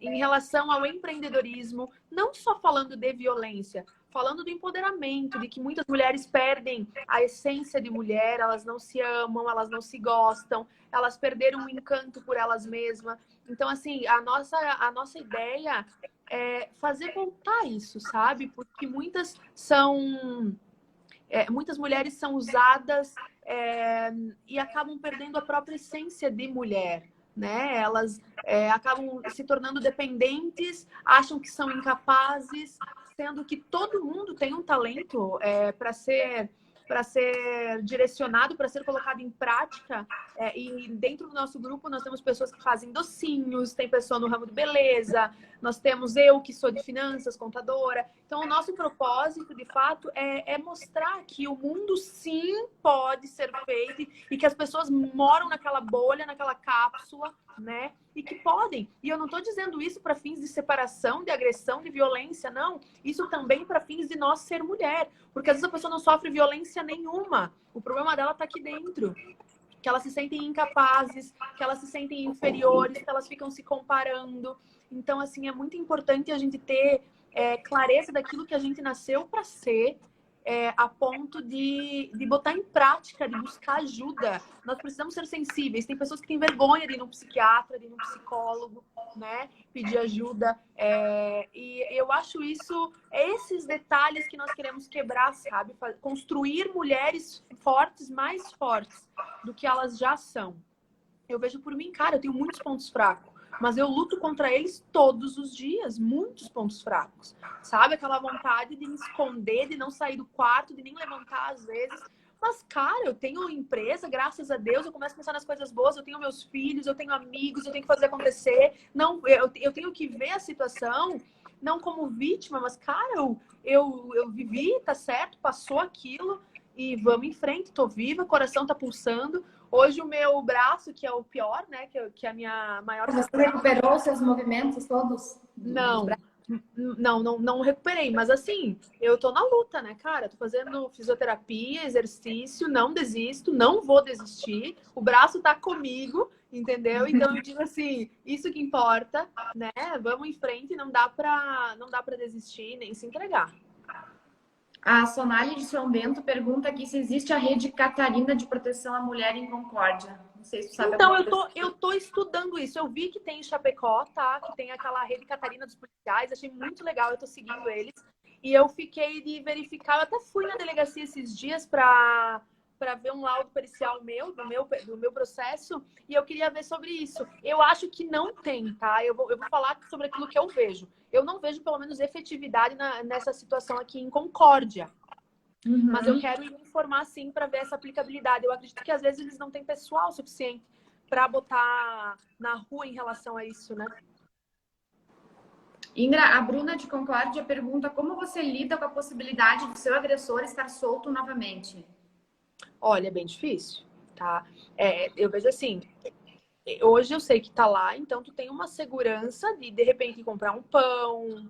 S3: em relação ao empreendedorismo, não só falando de violência, falando do empoderamento, de que muitas mulheres perdem a essência de mulher, elas não se amam, elas não se gostam, elas perderam o encanto por elas mesmas. Então, assim, a nossa ideia é fazer voltar isso, sabe? Porque muitas mulheres são usadas e acabam perdendo a própria essência de mulher, né? Elas acabam se tornando dependentes, acham que são incapazes, sendo que todo mundo tem um talento para ser direcionado, para ser colocado em prática. E dentro do nosso grupo nós temos pessoas que fazem docinhos, tem pessoa no ramo de beleza, nós temos eu que sou de finanças, contadora. Então o nosso propósito, de fato, é mostrar que o mundo sim pode ser feito e que as pessoas moram naquela bolha, naquela cápsula, né? E que podem. E eu não estou dizendo isso para fins de separação, de agressão, de violência, não. Isso também para fins de nós ser mulher. Porque às vezes a pessoa não sofre violência nenhuma. O problema dela está aqui dentro. Que elas se sentem incapazes, que elas se sentem inferiores, que elas ficam se comparando. Então, assim, é muito importante a gente ter clareza daquilo que a gente nasceu para ser, a ponto de botar em prática, de buscar ajuda. Nós precisamos ser sensíveis. Tem pessoas que têm vergonha de ir num psiquiatra, de ir num psicólogo, né? Pedir ajuda. E eu acho esses detalhes que nós queremos quebrar, sabe? Construir mulheres fortes, mais fortes do que elas já são. Eu vejo por mim, cara, eu tenho muitos pontos fracos, mas eu luto contra eles todos os dias, muitos pontos fracos, sabe? Aquela vontade de me esconder, de não sair do quarto, de nem levantar às vezes. Mas, cara, eu tenho empresa, graças a Deus, eu começo a pensar nas coisas boas, eu tenho meus filhos, eu tenho amigos, eu tenho que fazer acontecer. Não, eu tenho que ver a situação não como vítima, mas, cara, eu vivi, tá certo, passou aquilo e vamos em frente, tô viva, coração tá pulsando. Hoje o meu braço, que é o pior, né? Que é a minha maior...
S2: Você recuperou seus movimentos todos?
S3: Não recuperei. Mas assim, eu tô na luta, né, cara? Tô fazendo fisioterapia, exercício, não desisto, não vou desistir. O braço tá comigo, entendeu? Então eu digo assim, isso que importa, né? Vamos em frente, não dá pra desistir nem se entregar.
S2: A Sonali de São Bento pergunta aqui se existe a rede Catarina de proteção à mulher em Concórdia. Não sei se tu sabe.
S3: Então, eu tô estudando isso. Eu vi que tem em Chapecó, tá? Que tem aquela rede Catarina dos policiais. Achei muito legal, eu tô seguindo eles. E eu fiquei de verificar. Eu até fui na delegacia esses dias para para ver um laudo pericial do meu processo, e eu queria ver sobre isso. Eu acho que não tem, tá? Eu vou falar sobre aquilo que eu vejo. Eu não vejo, pelo menos, efetividade nessa situação aqui em Concórdia. Mas eu quero informar, sim, para ver essa aplicabilidade. Eu acredito que, às vezes, eles não têm pessoal suficiente para botar na rua em relação a isso, né?
S2: Ingra, a Bruna de Concórdia pergunta como você lida com a possibilidade do seu agressor estar solto novamente?
S3: Olha, é bem difícil, tá? Eu vejo assim, hoje eu sei que tá lá, então tu tem uma segurança de repente, comprar um pão,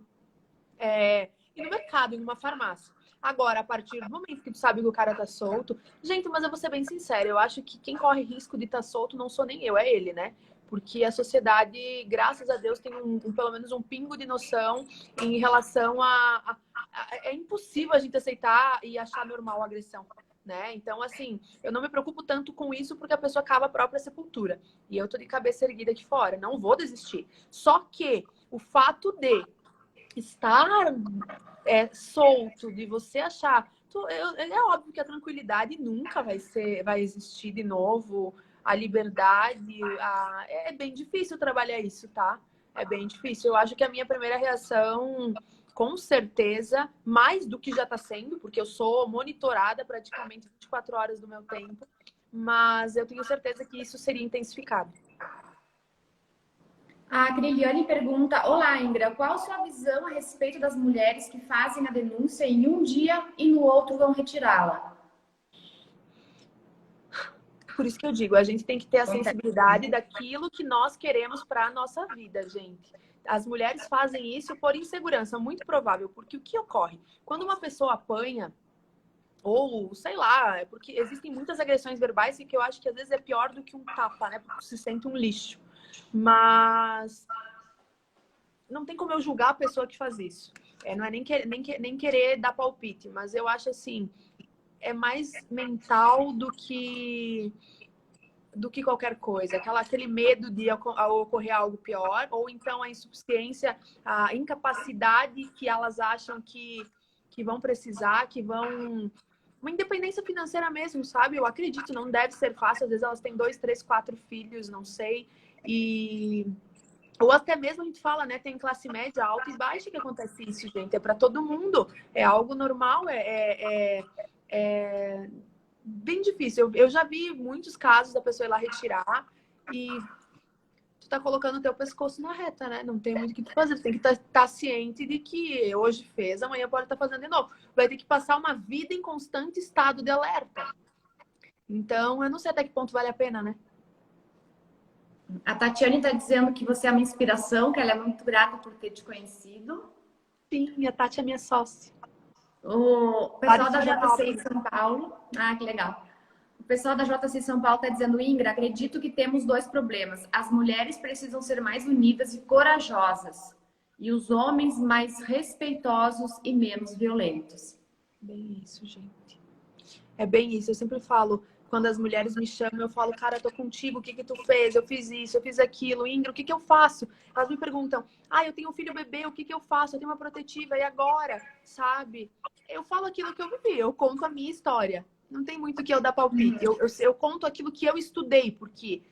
S3: ir no mercado, ir numa farmácia. Agora, a partir do momento que tu sabe que o cara tá solto... Gente, mas eu vou ser bem sincera, eu acho que quem corre risco de estar solto não sou nem eu, é ele, né? Porque a sociedade, graças a Deus, tem pelo menos um pingo de noção em relação é impossível a gente aceitar e achar normal a agressão, né? Então, assim, eu não me preocupo tanto com isso porque a pessoa cava a própria sepultura. E eu tô de cabeça erguida aqui fora, não vou desistir. Só que o fato de estar solto, de você achar... É óbvio que a tranquilidade nunca vai existir de novo, a liberdade, é bem difícil trabalhar isso, tá? É bem difícil. Eu acho que a minha primeira reação, com certeza, mais do que já está sendo, porque eu sou monitorada praticamente 24 horas do meu tempo, mas eu tenho certeza que isso seria intensificado.
S2: A Criliane pergunta: olá, Ingra, qual a sua visão a respeito das mulheres que fazem a denúncia em um dia e no outro vão retirá-la?
S3: Por isso que eu digo, a gente tem que ter a sensibilidade daquilo que nós queremos para a nossa vida, gente. As mulheres fazem isso por insegurança, muito provável, porque o que ocorre? Quando uma pessoa apanha, ou sei lá, porque existem muitas agressões verbais que eu acho que às vezes é pior do que um tapa, né? Porque se sente um lixo. Mas não tem como eu julgar a pessoa que faz isso. Não é nem querer dar palpite, mas eu acho assim, é mais mental do que qualquer coisa. Aquele medo de ocorrer algo pior, ou então a insuficiência, a incapacidade que elas acham que vão precisar, que vão... Uma independência financeira mesmo, sabe? Eu acredito, não deve ser fácil. Às vezes elas têm 2, 3, 4 filhos, não sei. Ou até mesmo a gente fala, né? Tem classe média, alta e baixa que acontece isso, gente. É para todo mundo. É algo normal, bem difícil. Eu já vi muitos casos da pessoa ir lá retirar e tu tá colocando o teu pescoço na reta, né? Não tem muito o que tu fazer. Tu tem que estar ciente de que hoje fez, amanhã pode estar fazendo de novo. Vai ter que passar uma vida em constante estado de alerta. Então, eu não sei até que ponto vale a pena, né?
S2: A Tatiane está dizendo que você é uma inspiração, que ela é muito grata por ter te conhecido.
S3: Sim, a Tati é minha sócia.
S2: O pessoal da JCI São Paulo... Ah, que legal. O pessoal da JCI São Paulo está dizendo: Ingra, acredito que temos 2 problemas. As mulheres precisam ser mais unidas e corajosas. E os homens mais respeitosos e menos violentos.
S3: Bem isso, gente. É bem isso. Eu sempre falo, quando as mulheres me chamam, eu falo: cara, eu tô contigo, o que tu fez? Eu fiz isso, eu fiz aquilo. Ingra, o que eu faço? Elas me perguntam: eu tenho um filho bebê, o que eu faço? Eu tenho uma protetiva, e agora? Sabe? Eu falo aquilo que eu vivi, eu conto a minha história. Não tem muito que eu dar palpite. Eu conto aquilo que eu estudei, porque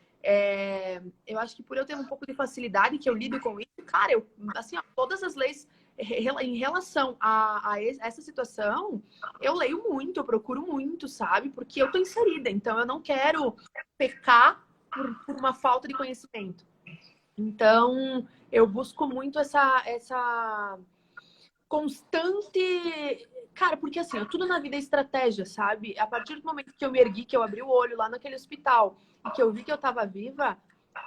S3: eu acho que por eu ter um pouco de facilidade que eu lido com isso, cara, assim, ó, todas as leis em relação a essa situação, eu leio muito, eu procuro muito, sabe? Porque eu tô inserida, então eu não quero pecar por uma falta de conhecimento. Então, eu busco muito essa constante... Cara, porque assim, tudo na vida é estratégia, sabe? A partir do momento que eu me ergui, que eu abri o olho lá naquele hospital e que eu vi que eu tava viva,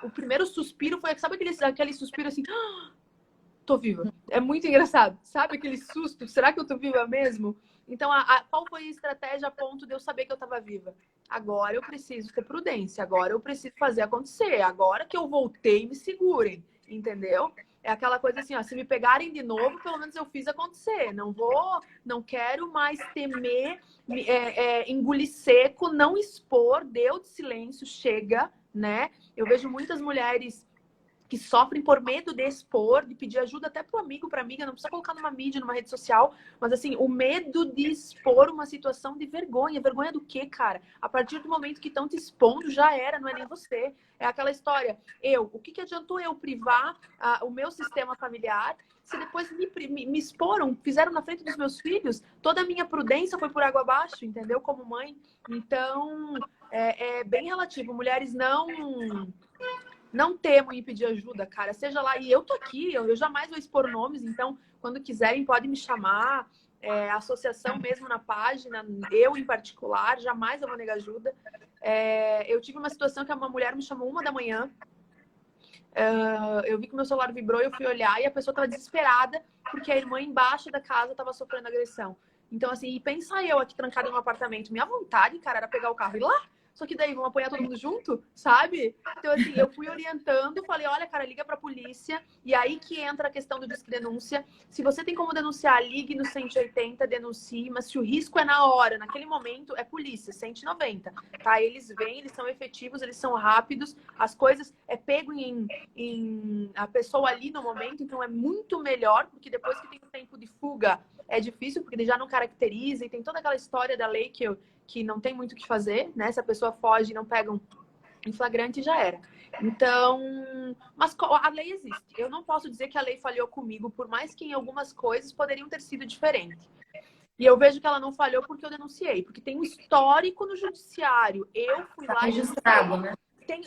S3: o primeiro suspiro foi, sabe aquele suspiro assim... Tô viva. É muito engraçado. Sabe aquele susto? Será que eu tô viva mesmo? Então, qual foi a estratégia a ponto de eu saber que eu tava viva? Agora eu preciso ter prudência. Agora eu preciso fazer acontecer. Agora que eu voltei, me segurem. Entendeu? É aquela coisa assim, ó, se me pegarem de novo, pelo menos eu fiz acontecer. Não quero mais temer, engolir seco, não expor, deu de silêncio, chega, né? Eu vejo muitas mulheres que sofrem por medo de expor, de pedir ajuda até pro amigo, pra amiga, não precisa colocar numa mídia, numa rede social, mas assim, o medo de expor uma situação de vergonha. Vergonha do quê, cara? A partir do momento que estão te expondo, já era, não é nem você. É aquela história, o que adiantou eu privar o meu sistema familiar se depois me exporam, fizeram na frente dos meus filhos? Toda a minha prudência foi por água abaixo, entendeu? Como mãe. Então, é bem relativo. Mulheres não temam em pedir ajuda, cara. Seja lá, e eu tô aqui, eu jamais vou expor nomes, então, quando quiserem, podem me chamar. A associação mesmo na página, eu em particular, jamais eu vou negar ajuda. Eu tive uma situação que uma mulher me chamou 1h da manhã. Eu vi que o meu celular vibrou, eu fui olhar e a pessoa estava desesperada porque a irmã embaixo da casa estava sofrendo agressão. Então, assim, e pensa eu aqui trancada em um apartamento. Minha vontade, cara, era pegar o carro e ir lá. Só que daí vão apoiar todo mundo junto, sabe? Então, assim, eu fui orientando, falei, olha, cara, liga pra polícia. E aí que entra a questão do disque denúncia. Se você tem como denunciar, ligue no 180, denuncie. Mas se o risco é na hora, naquele momento, é polícia, 190. Tá? Eles vêm, eles são efetivos, eles são rápidos. As coisas pego em a pessoa ali no momento. Então, é muito melhor, porque depois que tem o tempo de fuga, é difícil, porque ele já não caracteriza. E tem toda aquela história da lei que não tem muito o que fazer, né? Se a pessoa foge e não pega em flagrante, já era. Então, mas a lei existe. Eu não posso dizer que a lei falhou comigo, por mais que em algumas coisas poderiam ter sido diferentes. E eu vejo que ela não falhou porque eu denunciei, porque tem um histórico no judiciário. Eu fui lá
S2: registrado, né?
S3: Tem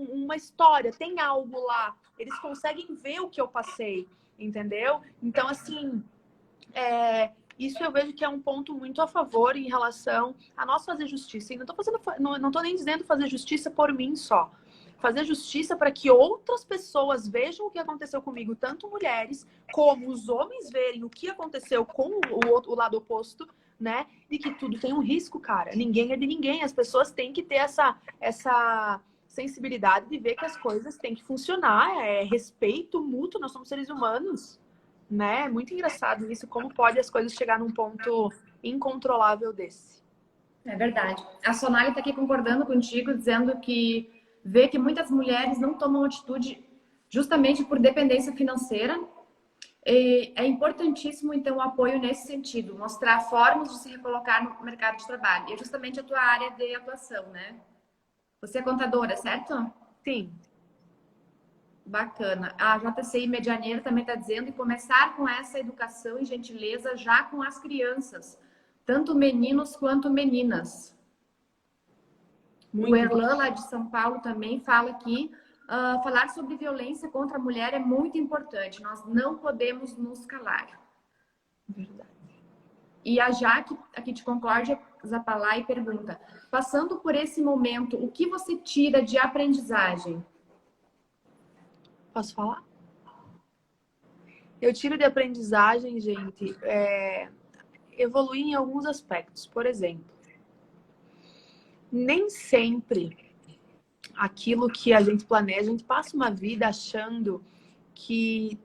S3: uma história, tem algo lá. Eles conseguem ver o que eu passei, entendeu? Então, assim, isso eu vejo que é um ponto muito a favor em relação a nós fazer justiça. E não tô nem dizendo fazer justiça por mim só. Fazer justiça para que outras pessoas vejam o que aconteceu comigo, tanto mulheres como os homens verem o que aconteceu com o lado oposto, né? E que tudo tem um risco, cara. Ninguém é de ninguém. As pessoas têm que ter essa sensibilidade de ver que as coisas têm que funcionar. É respeito mútuo, nós somos seres humanos. Né? É muito engraçado isso, como pode as coisas chegar num ponto incontrolável desse.
S2: É verdade. A Sonali está aqui concordando contigo, dizendo que vê que muitas mulheres não tomam atitude justamente por dependência financeira. E é importantíssimo, então, o apoio nesse sentido, mostrar formas de se recolocar no mercado de trabalho. E é justamente a tua área de atuação, né? Você é contadora, certo?
S3: Sim.
S2: Bacana. A JCI Medianeira também está dizendo e começar com essa educação e gentileza já com as crianças, tanto meninos quanto meninas. O Erlan, lá de São Paulo, também fala que falar sobre violência contra a mulher é muito importante. Nós não podemos nos calar.
S3: Verdade.
S2: E a Jaque, aqui de Concórdia, Zapalai, pergunta: passando por esse momento, o que você tira de aprendizagem?
S3: Posso falar? Eu tiro de aprendizagem, gente, evoluir em alguns aspectos. Por exemplo, nem sempre aquilo que a gente planeja, a gente passa uma vida achando que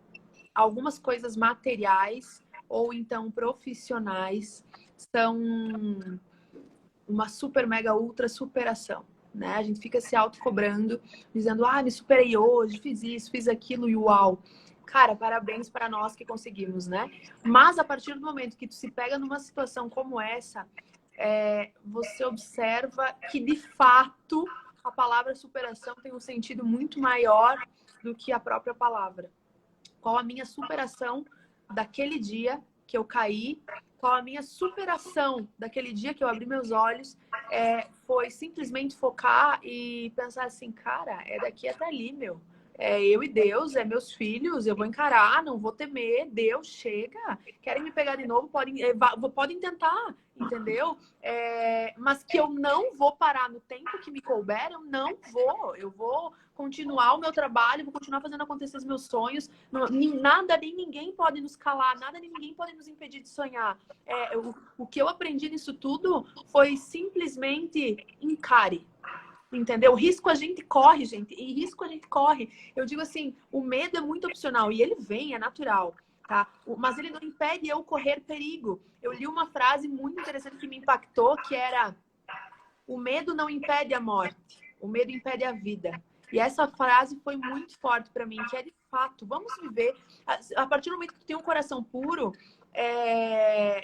S3: algumas coisas materiais ou então profissionais são uma super, mega, ultra superação. Né? A gente fica se autocobrando, dizendo, me superei hoje, fiz isso, fiz aquilo e uau. Cara, parabéns para nós que conseguimos, né? Mas a partir do momento que tu se pega numa situação como essa, você observa que, de fato, a palavra superação tem um sentido muito maior do que a própria palavra. Qual a minha superação daquele dia que eu caí? Qual a minha superação daquele dia que eu abri meus olhos? Foi simplesmente focar e pensar assim, cara, é daqui até ali, meu. É eu e Deus, é meus filhos, eu vou encarar, não vou temer, Deus chega. Querem me pegar de novo? Podem tentar, entendeu? Mas que eu não vou parar no tempo que me couber, eu não vou. Eu vou continuar o meu trabalho, vou continuar fazendo acontecer os meus sonhos. Nada nem ninguém pode nos calar, nada nem ninguém pode nos impedir de sonhar. O que eu aprendi nisso tudo foi simplesmente encare. Entendeu? Risco a gente corre, gente. E risco a gente corre. Eu digo assim, o medo é muito opcional. E ele vem, é natural. Tá? Mas ele não impede eu correr perigo. Eu li uma frase muito interessante que me impactou, que era: o medo não impede a morte. O medo impede a vida. E essa frase foi muito forte para mim, que é de fato, vamos viver. A partir do momento que tu tem um coração puro,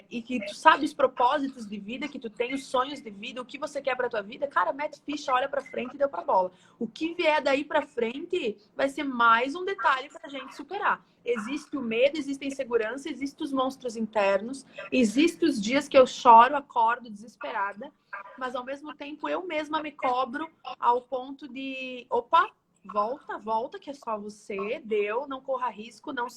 S3: e que tu sabe os propósitos de vida que tu tem, os sonhos de vida, o que você quer pra tua vida, cara, mete ficha, olha pra frente e deu pra bola. O que vier daí pra frente vai ser mais um detalhe pra gente superar. Existe o medo, existe a insegurança, existem os monstros internos, existem os dias que eu choro, acordo desesperada, mas ao mesmo tempo eu mesma me cobro ao ponto de, opa, volta, que é só você, deu, não corra risco, não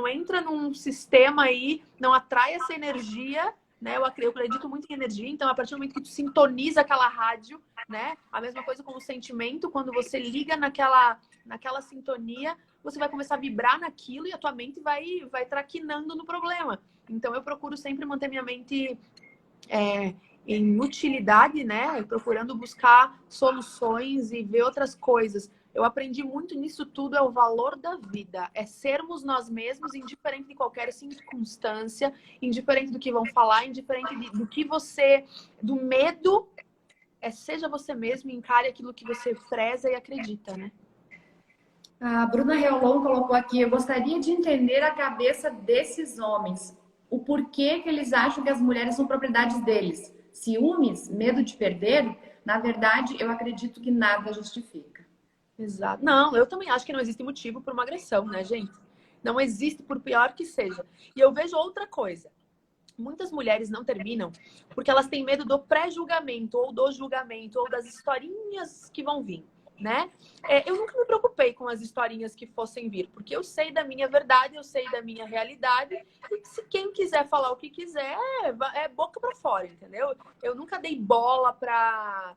S3: entra num sistema aí, não atrai essa energia, né? Eu acredito muito em energia, então a partir do momento que tu sintoniza aquela rádio, né? A mesma coisa com o sentimento, quando você liga naquela sintonia, você vai começar a vibrar naquilo e a tua mente vai traquinando no problema. Então eu procuro sempre manter minha mente em utilidade, né? Procurando buscar soluções e ver outras coisas. Eu aprendi muito nisso tudo, é o valor da vida. É sermos nós mesmos, indiferente de qualquer circunstância, indiferente do que vão falar, indiferente do que você... Do medo, seja você mesmo e encare aquilo que você preza e acredita, né?
S2: A Bruna Reolon colocou aqui, eu gostaria de entender a cabeça desses homens. O porquê que eles acham que as mulheres são propriedades deles. Ciúmes, medo de perder? Na verdade, eu acredito que nada justifica.
S3: Exato. Não, eu também acho que não existe motivo para uma agressão, né, gente? Não existe, por pior que seja. E eu vejo outra coisa. Muitas mulheres não terminam porque elas têm medo do pré-julgamento, ou do julgamento, ou das historinhas que vão vir, né? Eu nunca me preocupei com as historinhas que fossem vir, porque eu sei da minha verdade, eu sei da minha realidade, e se quem quiser falar o que quiser, é boca para fora, entendeu? Eu nunca dei bola para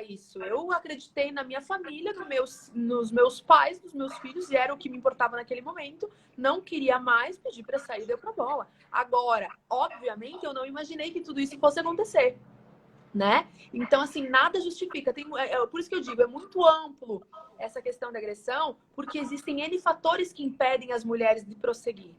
S3: isso. Eu acreditei na minha família, nos meus pais, nos meus filhos, e era o que me importava naquele momento. Não queria mais, pedi para sair, deu pra bola. Agora, obviamente, eu não imaginei que tudo isso fosse acontecer, né? Então, assim, nada justifica. Por isso que eu digo, é muito amplo essa questão da agressão, porque existem N fatores que impedem as mulheres de prosseguir.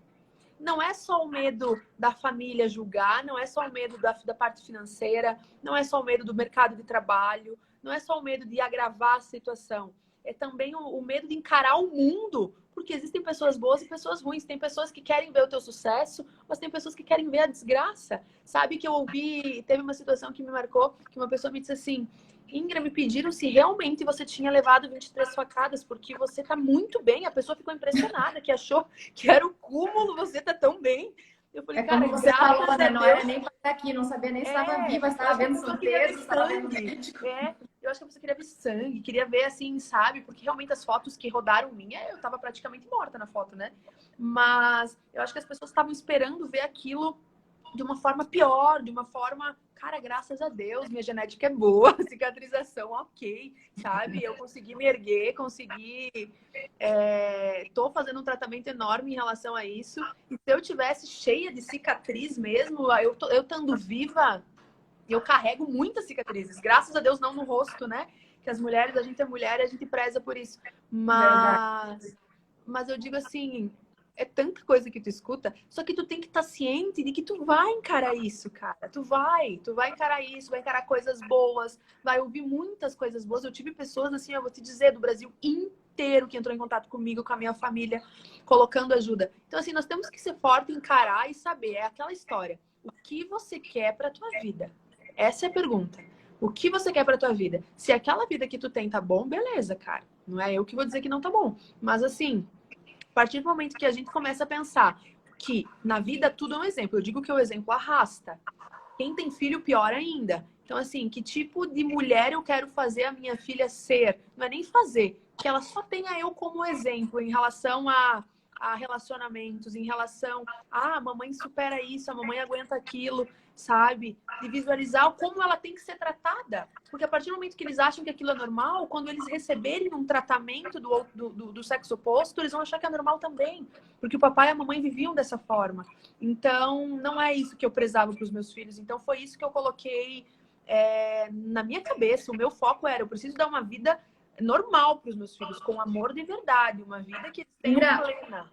S3: Não é só o medo da família julgar, não é só o medo da parte financeira, não é só o medo do mercado de trabalho, não é só o medo de agravar a situação. É também o medo de encarar o mundo, porque existem pessoas boas e pessoas ruins. Tem pessoas que querem ver o teu sucesso, mas tem pessoas que querem ver a desgraça. Sabe que eu ouvi, teve uma situação que me marcou, que uma pessoa me disse assim: Ingra, me pediram se realmente você tinha levado 23 facadas, porque você tá muito bem. A pessoa ficou impressionada, que achou que era o cúmulo, você tá tão bem. Eu falei,
S2: como
S3: cara,
S2: você falou, né? Não
S3: Deus,
S2: era nem pra estar aqui, não sabia nem se estava viva, estava vendo sangue, estava vendo médico.
S3: Eu acho que a pessoa queria ver sangue, queria ver assim, sabe? Porque realmente as fotos que rodaram minha, eu tava praticamente morta na foto, né? Mas eu acho que as pessoas estavam esperando ver aquilo de uma forma pior, de uma forma... Cara, graças a Deus, minha genética é boa, cicatrização ok, sabe? Eu consegui me erguer, tô fazendo um tratamento enorme em relação a isso. E se eu tivesse cheia de cicatriz mesmo, eu estando viva, eu carrego muitas cicatrizes. Graças a Deus, não no rosto, né? Que as mulheres, a gente é mulher e a gente preza por isso. Mas eu digo assim... É tanta coisa que tu escuta, só que tu tem que estar ciente de que tu vai encarar isso, cara. Tu vai encarar isso, vai encarar coisas boas, vai ouvir muitas coisas boas. Eu tive pessoas, assim, eu vou te dizer, do Brasil inteiro que entrou em contato comigo, com a minha família, colocando ajuda. Então, assim, nós temos que ser forte, encarar e saber. É aquela história. O que você quer pra tua vida? Essa é a pergunta. O que você quer pra tua vida? Se aquela vida que tu tem tá bom, beleza, cara. Não é eu que vou dizer que não tá bom. Mas, assim... A partir do momento que a gente começa a pensar que na vida tudo é um exemplo. Eu digo que o exemplo arrasta. Quem tem filho, pior ainda. Então, assim, que tipo de mulher eu quero fazer a minha filha ser? Não é nem fazer, que ela só tenha eu como exemplo em relação a relacionamentos, em relação a mamãe supera isso, a mamãe aguenta aquilo, sabe? De visualizar como ela tem que ser tratada. Porque a partir do momento que eles acham que aquilo é normal, quando eles receberem um tratamento do sexo oposto, eles vão achar que é normal também. Porque o papai e a mamãe viviam dessa forma. Então, não é isso que eu prezava para os meus filhos. Então, foi isso que eu coloquei na minha cabeça. O meu foco era, eu preciso dar uma vida normal para os meus filhos, com amor de verdade. Uma vida que eles tenham plena.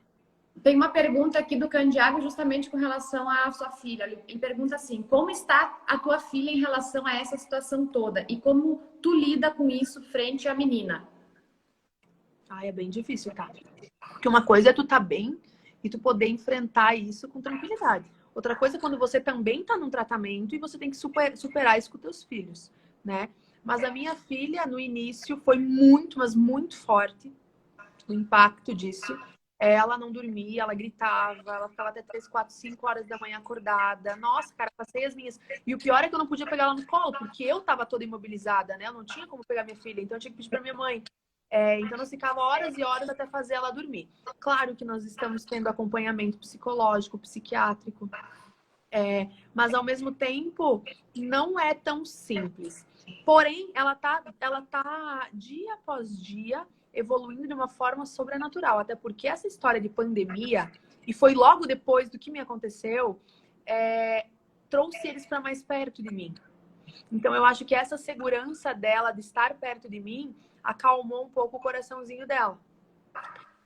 S2: Tem uma pergunta aqui do Candiago justamente com relação à sua filha. Ele pergunta assim: como está a tua filha em relação a essa situação toda? E como tu lida com isso frente à menina?
S3: Ah, é bem difícil, tá? Porque uma coisa é tu tá bem e tu poder enfrentar isso com tranquilidade. Outra coisa é quando você também tá num tratamento e você tem que superar isso com teus filhos, né? Mas a minha filha, no início, foi muito, mas muito forte o impacto disso. Ela não dormia, ela gritava, ela ficava até 3, 4, 5 horas da manhã acordada. Nossa, cara, passei as minhas... E o pior é que eu não podia pegar ela no colo, porque eu tava toda imobilizada, né? Eu não tinha como pegar minha filha, então eu tinha que pedir pra minha mãe. Então nós ficava horas e horas até fazer ela dormir. Claro que nós estamos tendo acompanhamento psicológico, psiquiátrico, mas ao mesmo tempo não é tão simples. Porém, ela tá dia após dia evoluindo de uma forma sobrenatural. Até porque essa história de pandemia, e foi logo depois do que me aconteceu, trouxe eles para mais perto de mim. Então, eu acho que essa segurança dela de estar perto de mim acalmou um pouco o coraçãozinho dela.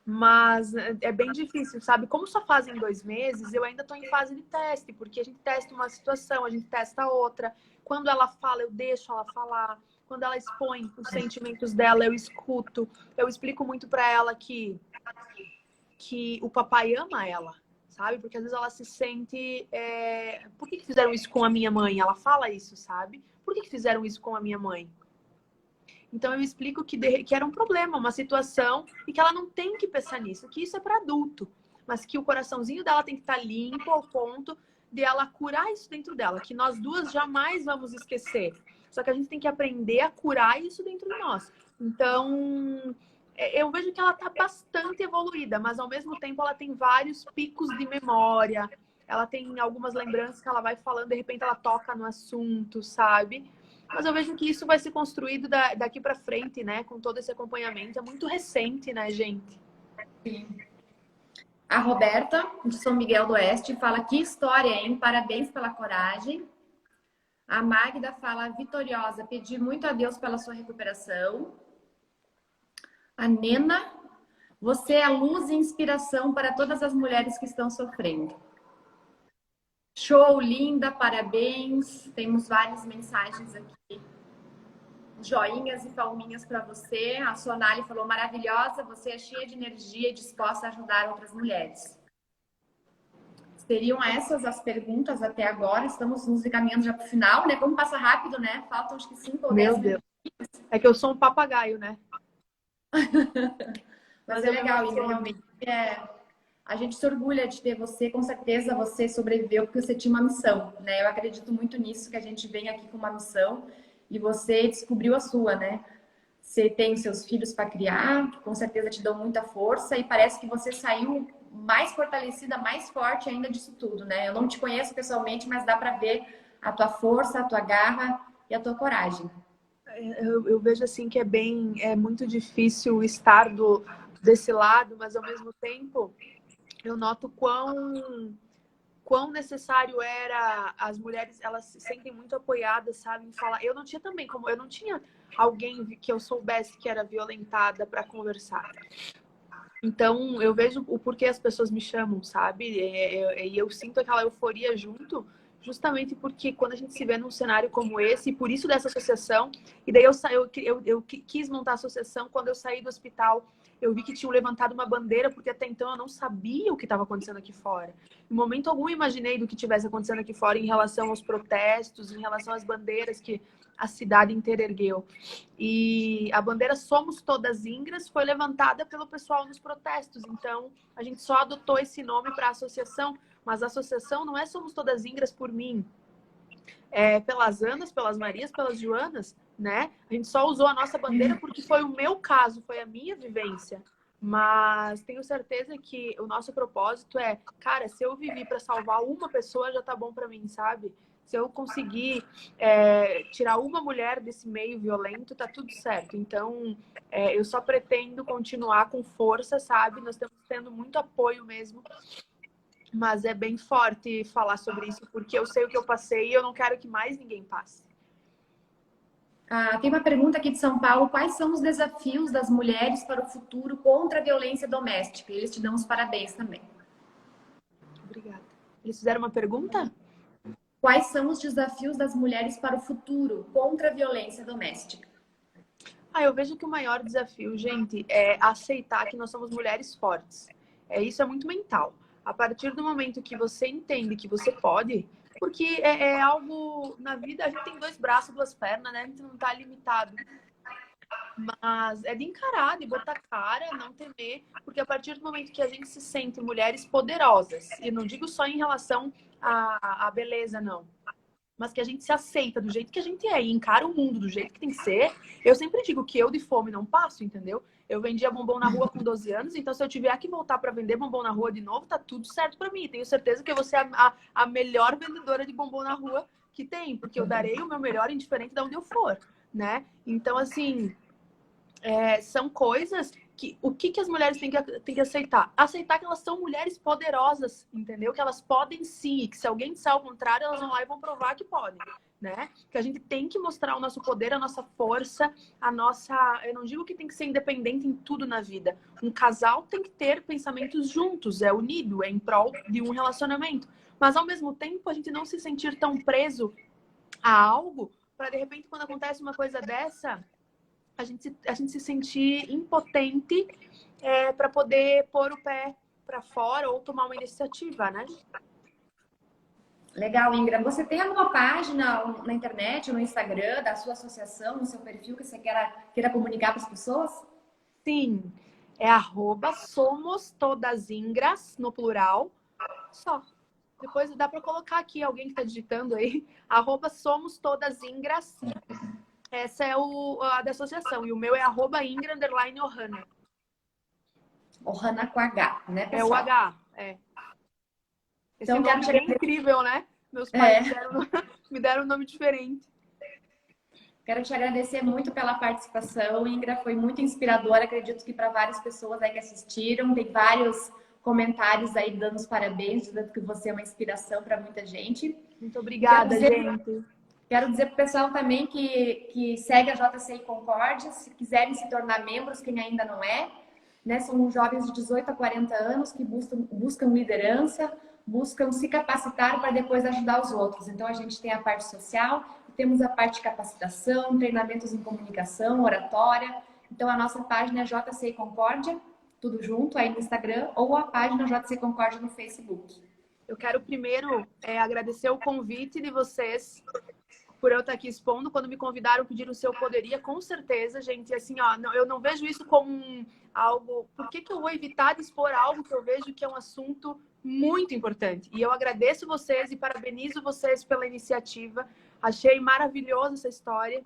S3: Mas é bem difícil, sabe? Como só fazem 2 meses, eu ainda estou em fase de teste, porque a gente testa uma situação, a gente testa outra. Quando ela fala, eu deixo ela falar. Quando ela expõe os sentimentos dela, eu escuto. Eu explico muito para ela que o papai ama ela, sabe? Porque às vezes ela se sente... Por que fizeram isso com a minha mãe? Ela fala isso, sabe? Por que fizeram isso com a minha mãe? Então eu explico que era um problema, uma situação, e que ela não tem que pensar nisso, que isso é para adulto, mas que o coraçãozinho dela tem que estar limpo ao ponto de ela curar isso dentro dela, que nós duas jamais vamos esquecer. Só que a gente tem que aprender a curar isso dentro de nós. Então, eu vejo que ela está bastante evoluída, mas ao mesmo tempo ela tem vários picos de memória, ela tem algumas lembranças que ela vai falando, de repente ela toca no assunto, sabe? Mas eu vejo que isso vai ser construído daqui para frente, né? Com todo esse acompanhamento. É muito recente, né, gente?
S2: Sim. A Roberta, de São Miguel do Oeste, fala: que história, hein? Parabéns pela coragem. A Magda fala: vitoriosa, pedi muito a Deus pela sua recuperação. A Nena: você é luz e inspiração para todas as mulheres que estão sofrendo. Show, linda, parabéns. Temos várias mensagens aqui. Joinhas e palminhas para você. A Sonali falou: maravilhosa, você é cheia de energia e disposta a ajudar outras mulheres. Seriam essas as perguntas até agora. Estamos nos encaminhando já para o final, né? Vamos passar rápido, né? Faltam acho que 5 ou 10 minutos.
S3: É que eu sou um papagaio, né?
S2: Mas é legal, Ina, realmente. A gente se orgulha de ter você. Com certeza você sobreviveu porque você tinha uma missão, né? Eu acredito muito nisso, que a gente vem aqui com uma missão e você descobriu a sua, né? Você tem os seus filhos para criar, que com certeza te dão muita força, e parece que você saiu mais fortalecida, mais forte ainda disso tudo, né? Eu não te conheço pessoalmente, mas dá para ver a tua força, a tua garra e a tua coragem.
S3: Eu vejo assim que é muito difícil estar desse lado, mas ao mesmo tempo eu noto quão necessário era. As mulheres, elas se sentem muito apoiadas, sabe, em falar. Eu não tinha alguém que eu soubesse que era violentada para conversar. Então eu vejo o porquê as pessoas me chamam, sabe? E eu sinto aquela euforia junto, justamente porque quando a gente se vê num cenário como esse, e por isso dessa associação, e daí eu quis montar a associação. Quando eu saí do hospital, eu vi que tinham levantado uma bandeira, porque até então eu não sabia o que estava acontecendo aqui fora. Em momento algum imaginei do que estivesse acontecendo aqui fora em relação aos protestos, em relação às bandeiras que a cidade inteira ergueu. E a bandeira Somos Todas Ingras foi levantada pelo pessoal nos protestos. Então, a gente só adotou esse nome para a associação, mas a associação não é Somos Todas Ingras por mim. É pelas Anas, pelas Marias, pelas Joanas, né? A gente só usou a nossa bandeira porque foi o meu caso, foi a minha vivência. Mas tenho certeza que o nosso propósito é, cara, se eu vivi para salvar uma pessoa, já tá bom para mim, sabe? Se eu conseguir tirar uma mulher desse meio violento, tá tudo certo. Então, eu só pretendo continuar com força, sabe? Nós estamos tendo muito apoio mesmo. Mas é bem forte falar sobre isso, porque eu sei o que eu passei e eu não quero que mais ninguém passe.
S2: Tem uma pergunta aqui de São Paulo: quais são os desafios das mulheres para o futuro contra a violência doméstica? Eles te dão os parabéns também.
S3: Eles fizeram uma pergunta?
S2: Quais são os desafios das mulheres para o futuro contra a violência doméstica?
S3: Eu vejo que o maior desafio, gente, é aceitar que nós somos mulheres fortes. Isso é muito mental. A partir do momento que você entende que você pode, porque é algo na vida, a gente tem 2 braços, 2 pernas, né? A gente não tá limitado. Mas é de encarar, de botar cara, não temer, porque a partir do momento que a gente se sente mulheres poderosas, e não digo só em relação à beleza, não, mas que a gente se aceita do jeito que a gente é e encara o mundo do jeito que tem que ser. Eu sempre digo que eu de fome não passo, entendeu? Eu vendia bombom na rua com 12 anos, então se eu tiver que voltar para vender bombom na rua de novo, tá tudo certo para mim. Tenho certeza que eu vou ser a melhor vendedora de bombom na rua que tem, porque eu darei o meu melhor indiferente de onde eu for, né? Então, assim, são coisas que... O que as mulheres têm que aceitar? Aceitar que elas são mulheres poderosas, entendeu? Que elas podem sim, e que se alguém disser ao contrário, elas vão lá e vão provar que podem, né? Que a gente tem que mostrar o nosso poder, a nossa força, a nossa... Eu não digo que tem que ser independente em tudo na vida. Um casal tem que ter pensamentos juntos, é unido, é em prol de um relacionamento. Mas, ao mesmo tempo, a gente não se sentir tão preso a algo para, de repente, quando acontece uma coisa dessa... A gente se sentir impotente para poder pôr o pé para fora ou tomar uma iniciativa, né?
S2: Legal, Ingra. Você tem alguma página na internet, no Instagram, da sua associação, no seu perfil, que você queira comunicar para as pessoas?
S3: Sim, é @somostodasingras, no plural, só. Depois dá para colocar aqui, alguém que está digitando aí, @somostodasingras. Essa é a da associação. E o meu é @Ingra_Ohana.
S2: Ohana com H, né, pessoal?
S3: É o H, Esse
S2: Então,
S3: nome é incrível, né? Meus pais me deram um nome diferente.
S2: Quero te agradecer muito pela participação, Ingra. Foi muito inspiradora. Acredito que para várias pessoas aí que assistiram, tem vários comentários aí dando os parabéns, dizendo que você é uma inspiração para muita gente.
S3: Muito obrigada, gente.
S2: Quero dizer para o pessoal também que segue a JCI Concórdia, se quiserem se tornar membros, quem ainda não é, né? São jovens de 18 a 40 anos que buscam liderança, buscam se capacitar para depois ajudar os outros. Então, a gente tem a parte social, temos a parte de capacitação, treinamentos em comunicação, oratória. Então, a nossa página é JCI Concórdia, tudo junto aí no Instagram, ou a página JCI Concórdia no Facebook.
S3: Eu quero primeiro agradecer o convite de vocês por eu estar aqui expondo. Quando me convidaram, pediram se eu poderia, com certeza, gente. Assim, eu não vejo isso como algo... Por que eu vou evitar de expor algo que eu vejo que é um assunto muito importante? E eu agradeço vocês e parabenizo vocês pela iniciativa. Achei maravilhosa essa história.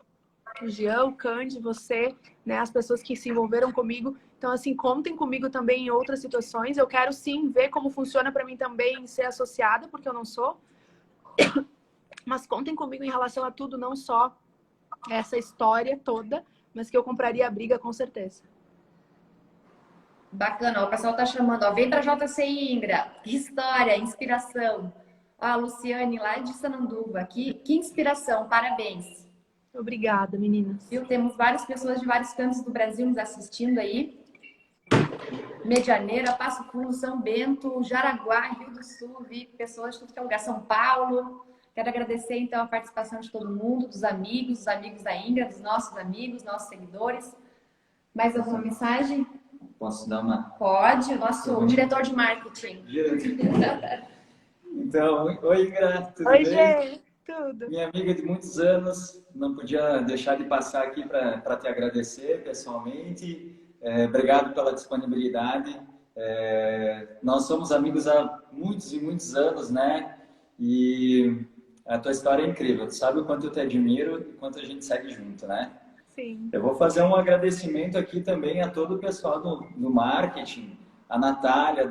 S3: O Jean, o Candy, você, né, as pessoas que se envolveram comigo. Então, assim, contem comigo também em outras situações. Eu quero, sim, ver como funciona para mim também ser associada, porque eu não sou. Mas contem comigo em relação a tudo, não só essa história toda, mas que eu compraria a briga com certeza.
S2: Bacana, o pessoal tá chamando, vem pra JCI, Ingra. História, inspiração. A Luciane lá de Sananduva, que inspiração, parabéns.
S3: Obrigada, meninas.
S2: Viu? Temos várias pessoas de vários cantos do Brasil nos assistindo aí. Medianeira, Passo Fundo, São Bento, Jaraguá, Rio do Sul, vi pessoas de tudo que é lugar, São Paulo. Quero agradecer, então, a participação de todo mundo, dos amigos da Ingra, dos nossos amigos, nossos seguidores. Mais alguma mensagem?
S1: Posso dar uma?
S2: Pode, o nosso diretor de marketing.
S1: Então, oi, Ingra, tudo
S3: bem? Oi,
S1: gente,
S3: tudo.
S1: Minha amiga de muitos anos, não podia deixar de passar aqui para te agradecer pessoalmente. Obrigado pela disponibilidade. Nós somos amigos há muitos e muitos anos, né? E a tua história é incrível. Tu sabe o quanto eu te admiro e quanto a gente segue junto, né?
S3: Sim.
S1: Eu vou fazer um agradecimento aqui também a todo o pessoal do marketing, a Natália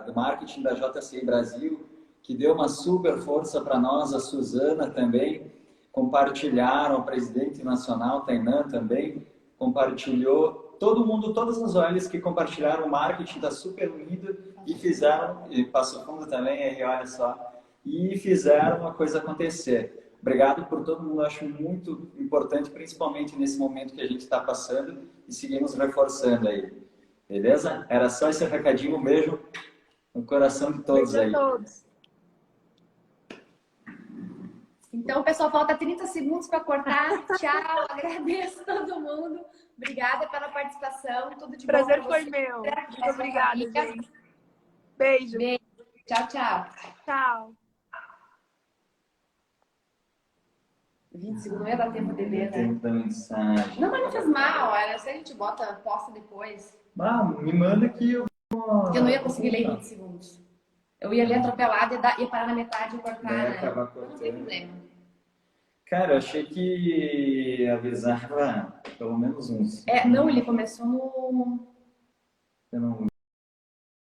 S1: do marketing da JCI Brasil, que deu uma super força para nós, a Suzana também, compartilharam, a presidente nacional, Tainan também, compartilhou, todo mundo, todas as OLs que compartilharam o marketing está super unido e fizeram, e Passo Fundo também, olha só, e fizeram uma coisa acontecer. Obrigado por todo mundo, acho muito importante, principalmente nesse momento que a gente está passando e seguimos reforçando aí. Beleza? Era só esse recadinho, um beijo no coração de todos aí.
S3: Beijo a todos.
S2: Então, pessoal, falta 30 segundos para cortar. Tchau, agradeço todo mundo. Obrigada pela participação. Tudo de bom.
S3: Prazer
S2: pra
S3: foi
S2: você.
S3: meu.
S2: Pra
S3: Muito
S2: sua
S3: obrigada,
S2: família.
S3: gente. Beijo.
S2: Beijo. Tchau, tchau.
S3: Tchau.
S2: 20 segundos, não ia dar tempo de ler, né?
S1: Tempo da mensagem.
S2: Não, mas não faz mal. Era se a gente posta depois.
S1: Ah, me manda que eu
S2: Porque eu não ia conseguir ler em 20 segundos. Eu ia ler atropelado e ia parar na metade e cortar,
S1: Daí
S2: né?
S1: acabar
S2: Não tem
S1: cortando.
S2: problema.
S1: Cara, eu achei que avisava pelo menos uns.
S2: Não, ele começou no...
S1: Eu não